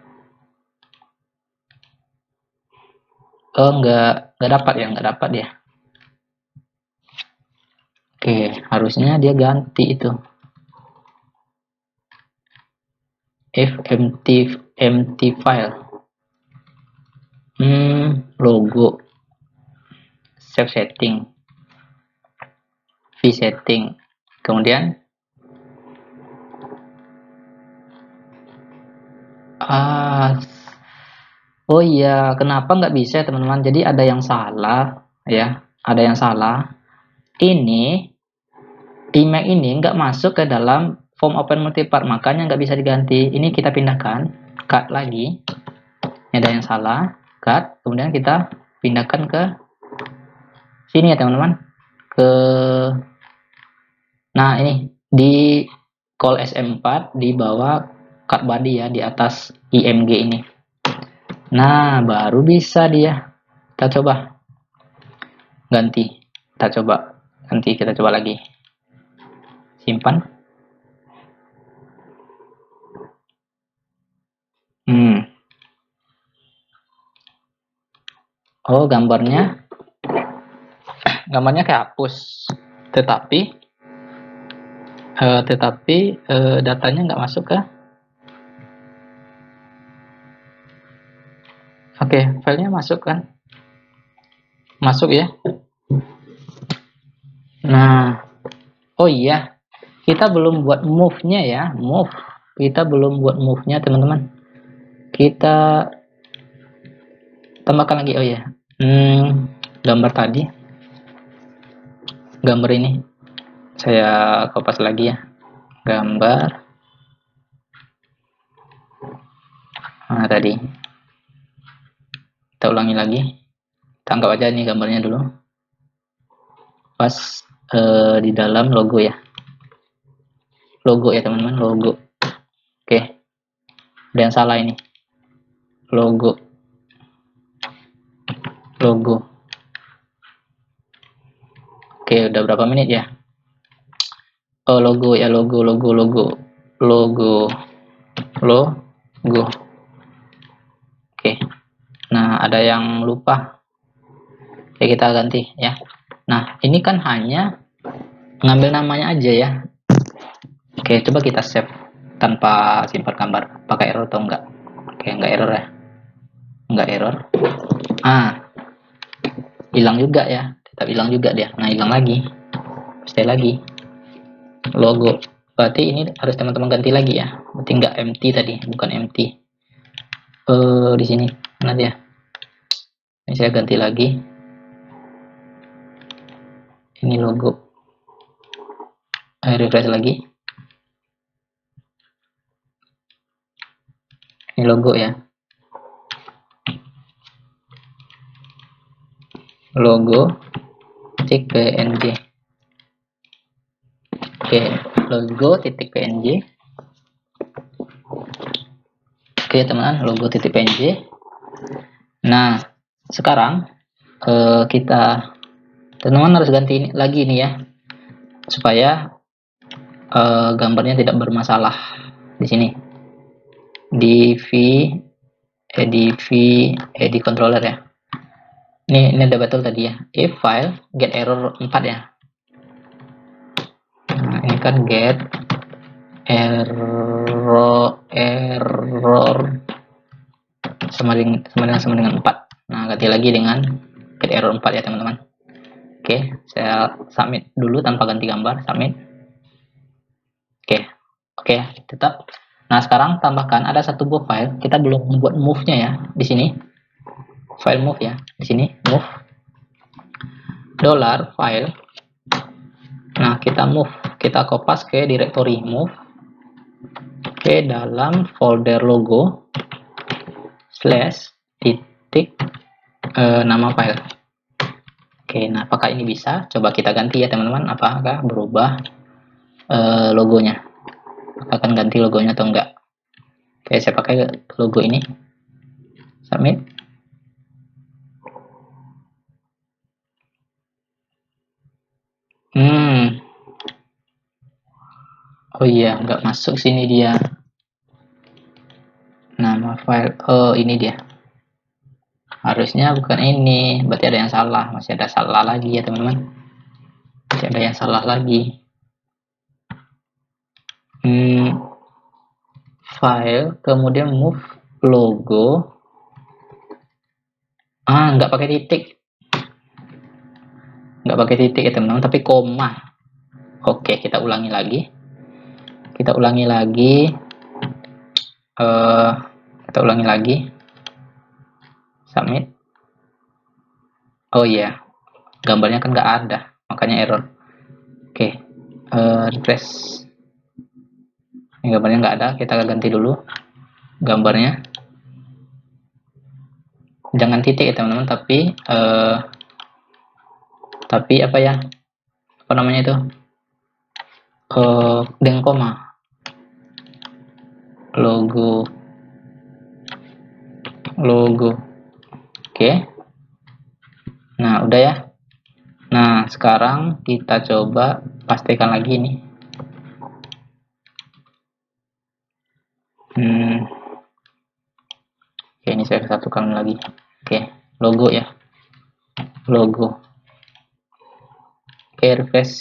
nggak dapat ya. Oke, harusnya dia ganti itu. If empty file. Logo. Save setting. V setting. Kemudian oh iya, kenapa nggak bisa ya teman-teman? Jadi ada yang salah ya, ada yang salah. Ini email ini nggak masuk ke dalam form open multipart, makanya nggak bisa diganti. Ini kita pindahkan, cut lagi. Ini ada yang salah, cut. Kemudian kita pindahkan ke sini ya teman-teman. Nah, ini di call SM4 di bawah cut body ya, di atas IMG ini. Nah, baru bisa dia. Kita coba ganti. Kita coba lagi. Simpan. Oh, gambarnya kehapus. Tetapi datanya nggak masuk ke. Oke, filenya masuk kan? Masuk ya. Nah, oh iya, kita belum buat move-nya ya, kita belum buat move-nya teman-teman. Kita tambahkan lagi, oh ya, gambar tadi, gambar ini saya kopas lagi ya, gambar tadi kita ulangi lagi, kita anggap aja ini gambarnya dulu, pas di dalam logo ya. Logo ya teman-teman, logo. Oke. Ada yang salah ini. Logo. Oke, udah berapa menit ya? Oh, logo ya, logo. Oke. Nah, ada yang lupa. Oke, kita ganti ya. Nah, ini kan hanya ngambil namanya aja ya. Oke, coba kita save tanpa simpan gambar. Pakai error atau enggak? Oke, enggak error ya. Enggak error. Hilang juga ya. Tetap hilang juga dia. Nah, hilang lagi. Stay lagi. Logo. Berarti ini harus teman-teman ganti lagi ya. Berarti enggak empty tadi, bukan empty. Di sini. Mana dia? Ini saya ganti lagi. Ini logo. Refresh lagi. Ini logo ya. Logo titik png. Oke, logo titik png. Oke teman-teman, logo titik png. Nah, sekarang kita teman-teman harus ganti ini lagi nih ya, supaya gambarnya tidak bermasalah di sini. Edit controller ya. Ini ada betul tadi ya. If file get error 4 ya. Nah, ini kan get error sama dengan 4. Nah, ganti lagi dengan get error 4 ya teman-teman. Oke, saya submit dulu tanpa ganti gambar, submit. Oke, tetap. Nah, sekarang tambahkan ada satu buah file. Kita belum membuat move-nya ya di sini. File move ya, di sini move $file. Nah, kita move, kita kopas ke directory move ke dalam folder logo / titik nama file. Oke, nah apakah ini bisa? Coba kita ganti ya teman-teman. Apakah berubah logonya? Akan ganti logonya atau enggak? Oke, saya pakai logo ini. Submit. Oh iya, nggak masuk sini dia. Nama file. Oh, ini dia. Harusnya bukan ini. Berarti ada yang salah. Masih ada salah lagi ya teman-teman. Masih ada yang salah lagi. File, kemudian move logo. Nggak pakai titik. Nggak pakai titik ya teman-teman, tapi koma. Oke, kita ulangi lagi. Kita ulangi lagi. Submit. Oh iya, gambarnya kan nggak ada, makanya error. Oke, refresh. Ini gambarnya nggak ada, kita ganti dulu gambarnya. Jangan titik ya teman-teman, tapi apa ya? Apa namanya itu? Dengan koma. Logo. Oke. Nah, udah ya. Nah, sekarang kita coba pastikan lagi nih. Oke, ini saya satukan lagi. Oke, logo ya. Logo. Oke, refresh.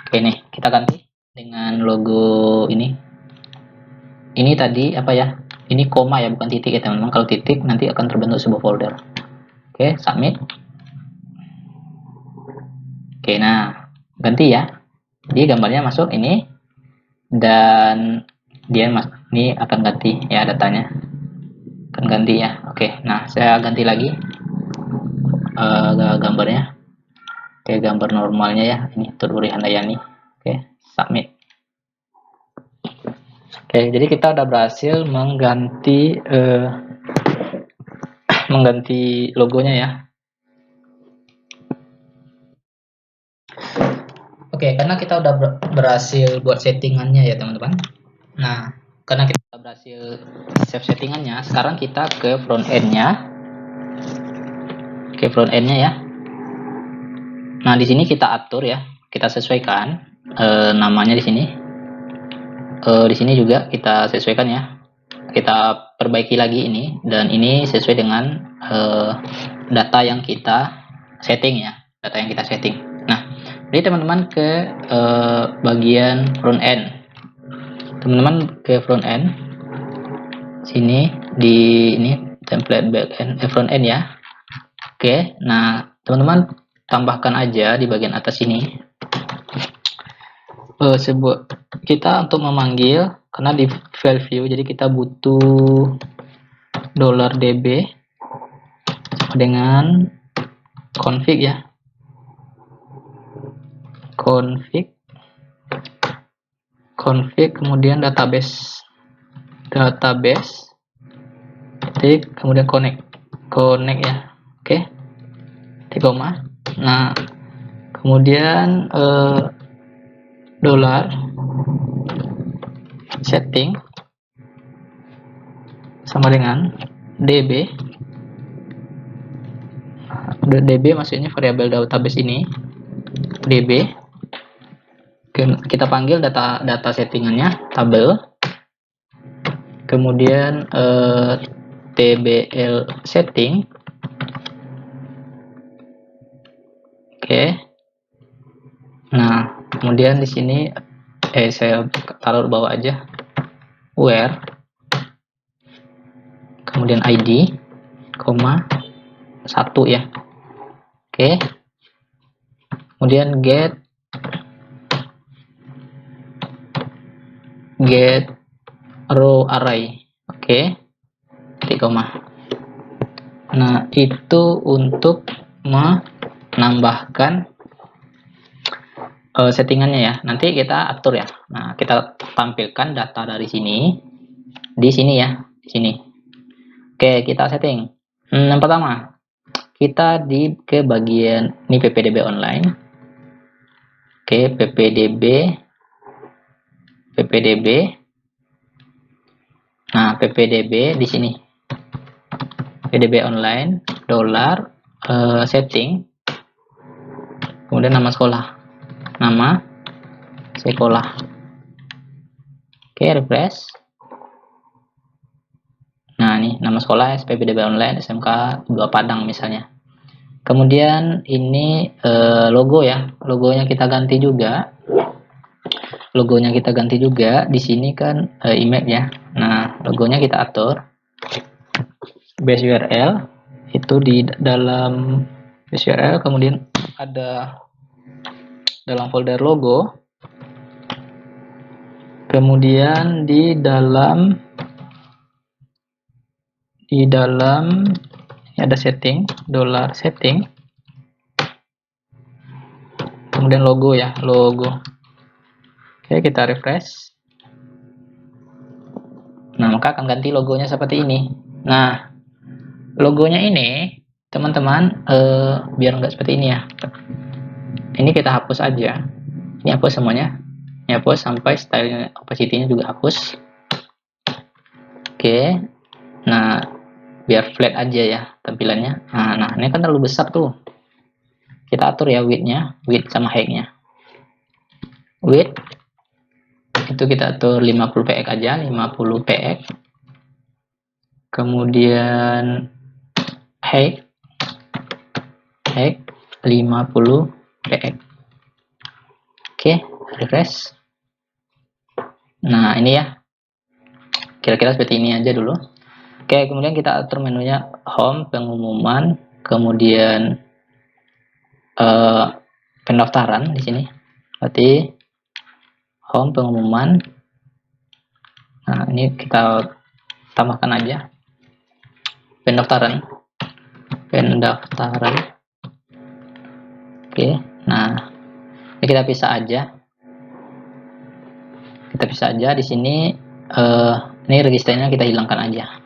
Oke nih, kita ganti dengan logo ini. Ini tadi apa ya? Ini koma ya, bukan titik ya teman-teman. Kalau titik nanti akan terbentuk sebuah folder. Oke, submit. Oke, nah ganti ya. Jadi gambarnya masuk ini dan dia ini akan ganti ya datanya. Akan ganti ya. Oke, nah saya ganti lagi gambarnya. Oke, gambar normalnya ya. Ini Tuturi Handayani. Oke, submit. Oke, jadi kita udah berhasil mengganti logonya ya. Oke, karena kita udah berhasil buat settingannya ya teman-teman. Nah, karena kita berhasil save settingannya, sekarang kita ke front end-nya. Ke front end-nya ya. Nah, di sini kita atur ya, kita sesuaikan namanya di sini. Di sini juga kita sesuaikan ya. Kita perbaiki lagi ini, dan ini sesuai dengan data yang kita setting ya, data yang kita setting. Nah, jadi teman-teman ke bagian front end. Teman-teman ke front end sini di ini template backend front end ya. Oke, nah teman-teman tambahkan aja di bagian atas ini sebuah kita untuk memanggil, karena di file view jadi kita butuh $db dengan config ya, config kemudian database titik kemudian connect ya. Oke, titik koma. Nah, kemudian dollar setting sama dengan db maksudnya variabel database ini db. Kita panggil data settingannya tabel, kemudian tbl setting. Oke. Nah, kemudian di sini saya taruh bawah aja where, kemudian id, 1 ya. Oke. Kemudian get row array. Oke. Titik koma. Nah, itu untuk menambahkan settingannya ya. Nanti kita atur ya. Nah, kita tampilkan data dari sini di sini ya, di sini. Oke, kita setting. Yang pertama, kita ke bagian ini ppdb online. Oke, ppdb. Nah, ppdb di sini. ppdb online $setting. Kemudian nama sekolah. Oke, refresh. Nah, ini nama sekolah ppdb online SMK 2 Padang misalnya. Kemudian ini logo ya. Logonya kita ganti juga. Di sini kan image ya. Nah, logonya kita atur. Base URL itu di dalam base URL, kemudian ada dalam folder logo, kemudian di dalam ini ada setting, $setting, kemudian logo ya, logo. Oke, kita refresh. Nah, maka akan ganti logonya seperti ini. Nah, logonya ini teman-teman biar nggak seperti ini ya, ini kita hapus aja. Ini hapus semuanya, ini hapus sampai style opacity-nya juga hapus. Oke, nah biar flat aja ya tampilannya. Nah ini kan terlalu besar tuh, kita atur ya width sama height-nya. Width itu kita atur 50 px aja, 50 px. Kemudian height 50 px. Oke, refresh. Nah, ini ya. Kira-kira seperti ini aja dulu. Oke, kemudian kita atur menunya home, pengumuman, kemudian pendaftaran di sini. Berarti home, pengumuman. Nah, ini kita tambahkan aja pendaftaran. Oke, nah ini kita pisah aja. Di sini ini registernya kita hilangkan aja.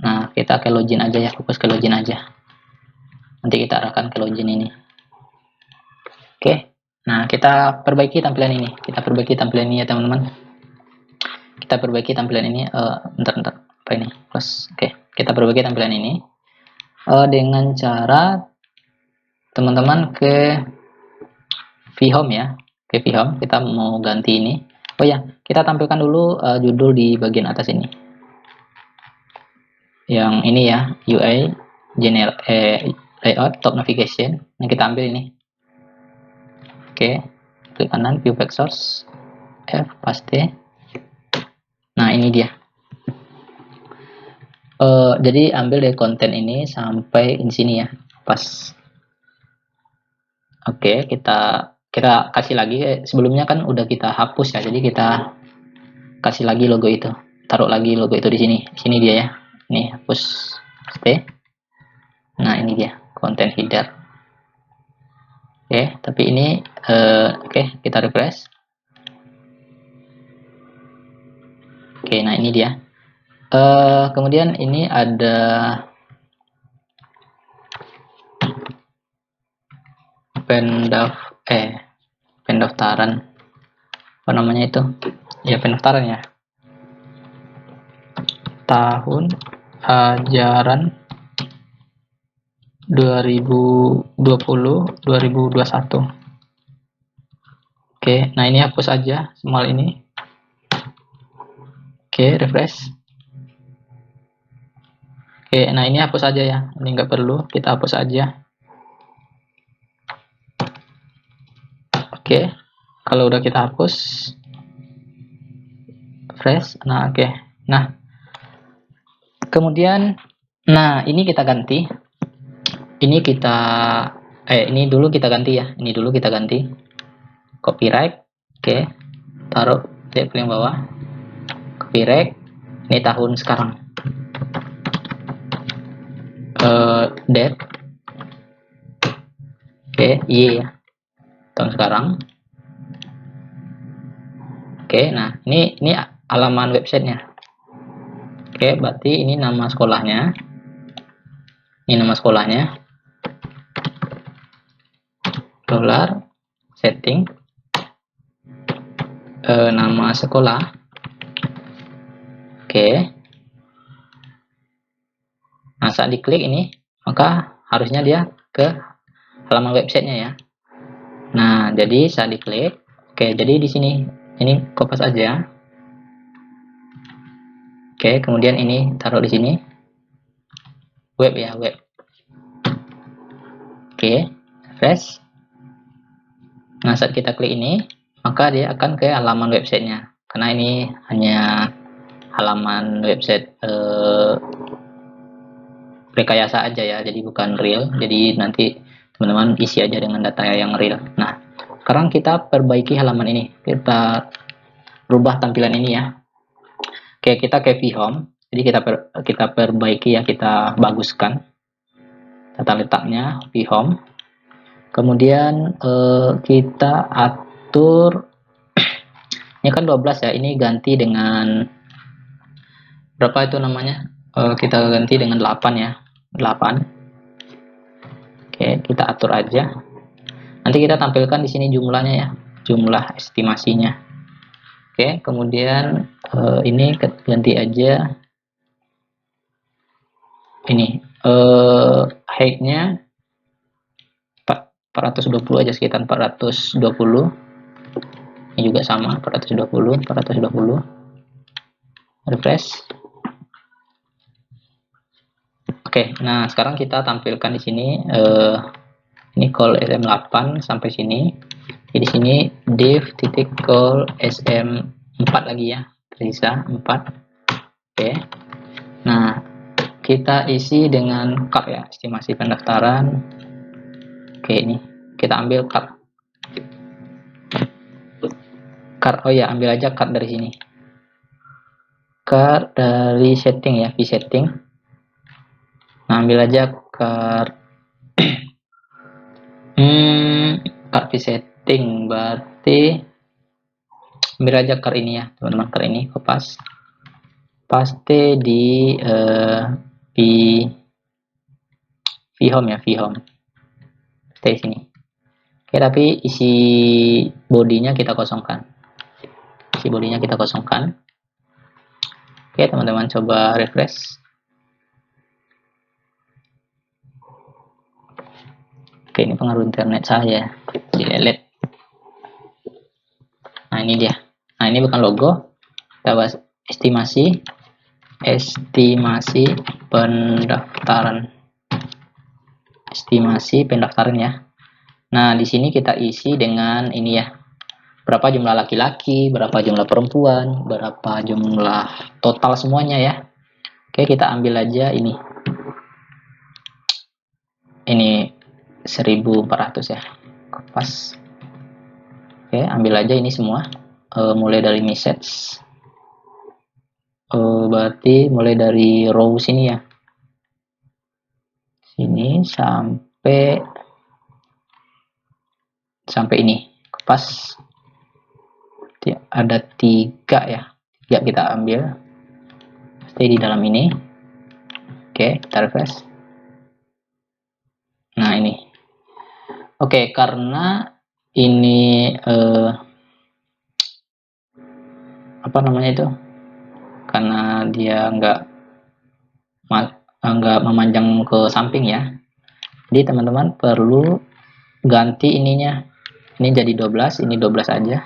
Nah, kita ke login aja ya, fokus ke login aja. Nanti kita arahkan ke login ini. Oke, Nah, kita perbaiki tampilan ini. Kita perbaiki tampilan ini ya teman-teman. Kita perbaiki tampilan ini. Bentar. Apa ini? Plus. Oke, kita perbaiki tampilan ini dengan cara teman-teman ke vHome ya. Ke vHome, kita mau ganti ini. Oh ya, kita tampilkan dulu judul di bagian atas ini. Yang ini ya, UI general layout top navigation. Nah, kita ambil ini. Oke, klik kanan view back source, F paste. Nah, ini dia. Jadi ambil dari konten ini sampai di sini ya, pas. Oke, kita kasih lagi. Sebelumnya kan udah kita hapus ya, jadi kita kasih lagi logo itu, taruh lagi logo itu di sini. Di sini dia ya. Nih, hapus paste. Nah, ini dia konten header. Oke, tapi ini oke, kita refresh. Oke, nah ini dia. Kemudian ini ada pendaftaran, apa namanya itu ya, pendaftaran ya, tahun ajaran 2020-2021. Oke, nah ini hapus aja semua ini. Oke, refresh. Oke, nah ini hapus aja ya, ini nggak perlu, kita hapus aja. Oke, kalau udah kita hapus, refresh. Nah, oke. Nah, kemudian, nah ini kita ganti. Ini kita, ini dulu kita ganti ya. Ini dulu kita ganti. Copyright, oke. Taruh di paling bawah. Copyright. Ini tahun sekarang. Date. Oke, Y ya. Tahun sekarang. Oke, nah ini halaman websitenya. Oke, berarti ini nama sekolahnya. Ini nama sekolahnya. Dolar setting nama sekolah. Oke. Nah, saat diklik ini, maka harusnya dia ke halaman websitenya ya. Nah, jadi saat diklik, oke, jadi di sini ini kopas aja. Oke, kemudian ini taruh di sini. Web ya, web. Oke, refresh. Nah, saat kita klik ini, maka dia akan ke halaman websitenya. Karena ini hanya halaman website rekayasa aja ya, jadi bukan real. Jadi nanti teman-teman isi aja dengan data yang real. Nah, sekarang kita perbaiki halaman ini. Kita rubah tampilan ini ya. Oke, kita ke vHome. Jadi kita perbaiki ya, kita baguskan tata letaknya vHome. Kemudian kita atur ini kan 12 ya, ini ganti dengan berapa itu namanya, kita ganti dengan 8 ya, 8. Oke, kita atur aja, nanti kita tampilkan di sini jumlahnya ya, jumlah estimasinya. Oke, kemudian ini ganti aja ini height-nya 420 aja, sekitar 420. Ini juga sama, 420. Refresh. Oke, nah sekarang kita tampilkan di sini ini call SM8 sampai sini. Jadi di sini div titik call SM4 lagi ya, tersisa 4. Oke. Nah, kita isi dengan card ya, estimasi pendaftaran. Oke, ini kita ambil card. Oh ya, ambil aja card dari sini. Card dari setting ya, setting. Nah, ambil aja card card setting, berarti ambil aja card ini ya teman-teman, card ini kopas paste di vHome ya, vHome, stay sini. Oke, tapi isi bodinya kita kosongkan. Isi bodinya kita kosongkan. Oke, teman-teman coba refresh. Oke, ini pengaruh internet saya. Delete. Nah, ini dia. Nah, ini bukan logo. Kita bahas estimasi pendaftaran. Estimasi pendaftaran ya. Nah, di sini kita isi dengan ini ya. Berapa jumlah laki-laki, berapa jumlah perempuan, berapa jumlah total semuanya ya. Oke, kita ambil aja ini. Ini 1400 ya. Pas. Oke, ambil aja ini semua. Mulai dari message. Berarti mulai dari row sini ya. Sini sampai ini. Pas. Ada 3 ya. Ya, kita ambil. Stay di dalam ini. Oke, kita refresh. Nah, ini. Oke, karena ini apa namanya itu? Karena dia nggak memanjang ke samping ya. Jadi teman-teman perlu ganti ininya. Ini jadi 12, ini 12 aja.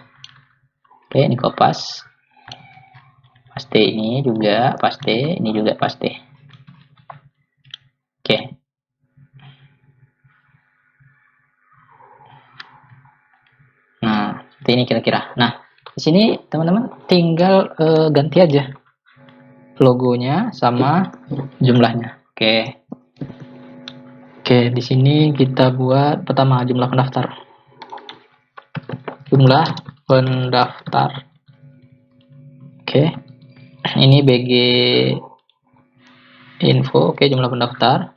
Oke, ini kopas. Paste ini juga paste, ini juga paste. Oke. Nah, seperti ini kira-kira. Nah, di sini teman-teman tinggal ganti aja logonya sama jumlahnya. Oke. Oke, di sini kita buat pertama jumlah pendaftar. Jumlah pendaftar. Oke. Ini BG info. Oke, jumlah pendaftar.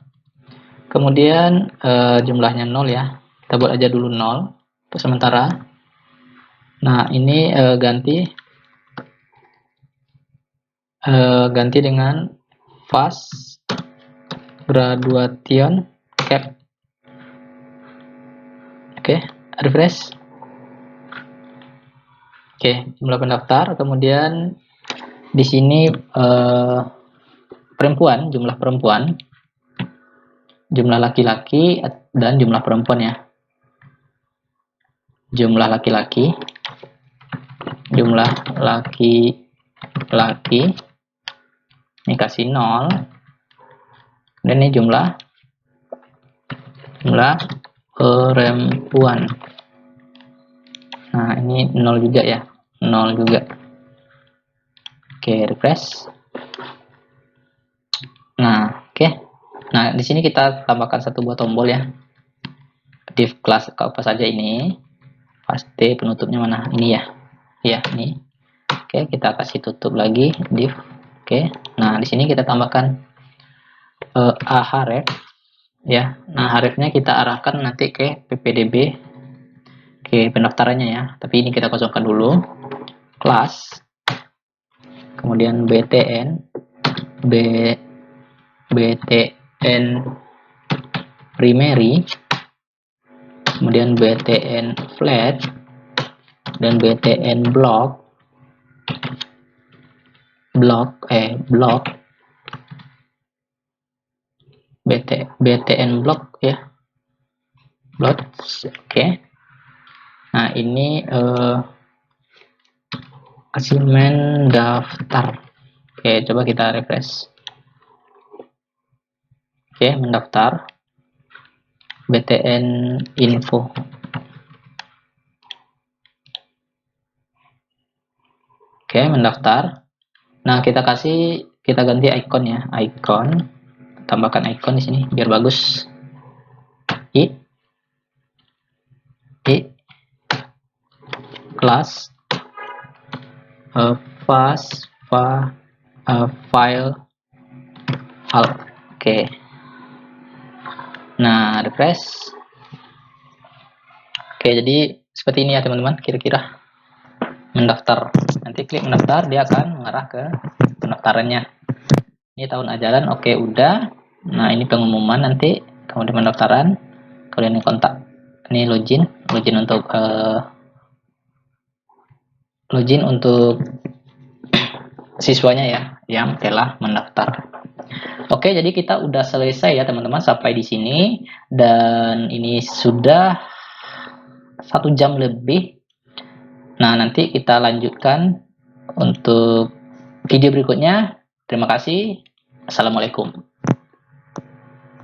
Kemudian jumlahnya 0 ya. Kita buat aja dulu 0 untuk sementara. Nah, ini ganti dengan fast graduation cap. Oke, refresh. Oke, jumlah pendaftar. Kemudian di sini perempuan, jumlah perempuan, jumlah laki-laki dan jumlah perempuan ya. Jumlah laki-laki, jumlah laki-laki, ini kasih 0, dan ini jumlah perempuan. Nah, ini 0 juga ya, 0 juga. Oke, refresh. Nah, oke. Nah, di sini kita tambahkan satu buah tombol ya. Div class apa saja ini. Paste penutupnya mana? Ini ya. Ya, ini. Oke, kita kasih tutup lagi div. Oke. Nah, di sini kita tambahkan href ya. Nah, hrefnya kita arahkan nanti ke ppdb. Oke, pendaftarannya ya. Tapi ini kita kosongkan dulu. Class. Kemudian btn primary, kemudian btn flat, dan btn block btn block ya, block. Oke. Nah, ini assignment daftar. Oke, coba kita refresh. Oke, mendaftar btn info. Oke, mendaftar. Nah, kita ganti icon ya, icon. Tambahkan icon di sini biar bagus. Class file alt. Oke. Nah, refresh. Oke, jadi seperti ini ya teman-teman, kira-kira mendaftar. Nanti klik mendaftar, dia akan mengarah ke pendaftarannya. Ini tahun ajaran, oke udah. Nah, ini pengumuman nanti, kemudian pendaftaran, kalian kontak. ini login untuk login untuk siswanya ya yang telah mendaftar. Oke, jadi kita udah selesai ya teman-teman sampai di sini, dan ini sudah 1 jam lebih. Nah, nanti kita lanjutkan untuk video berikutnya. Terima kasih. Assalamualaikum.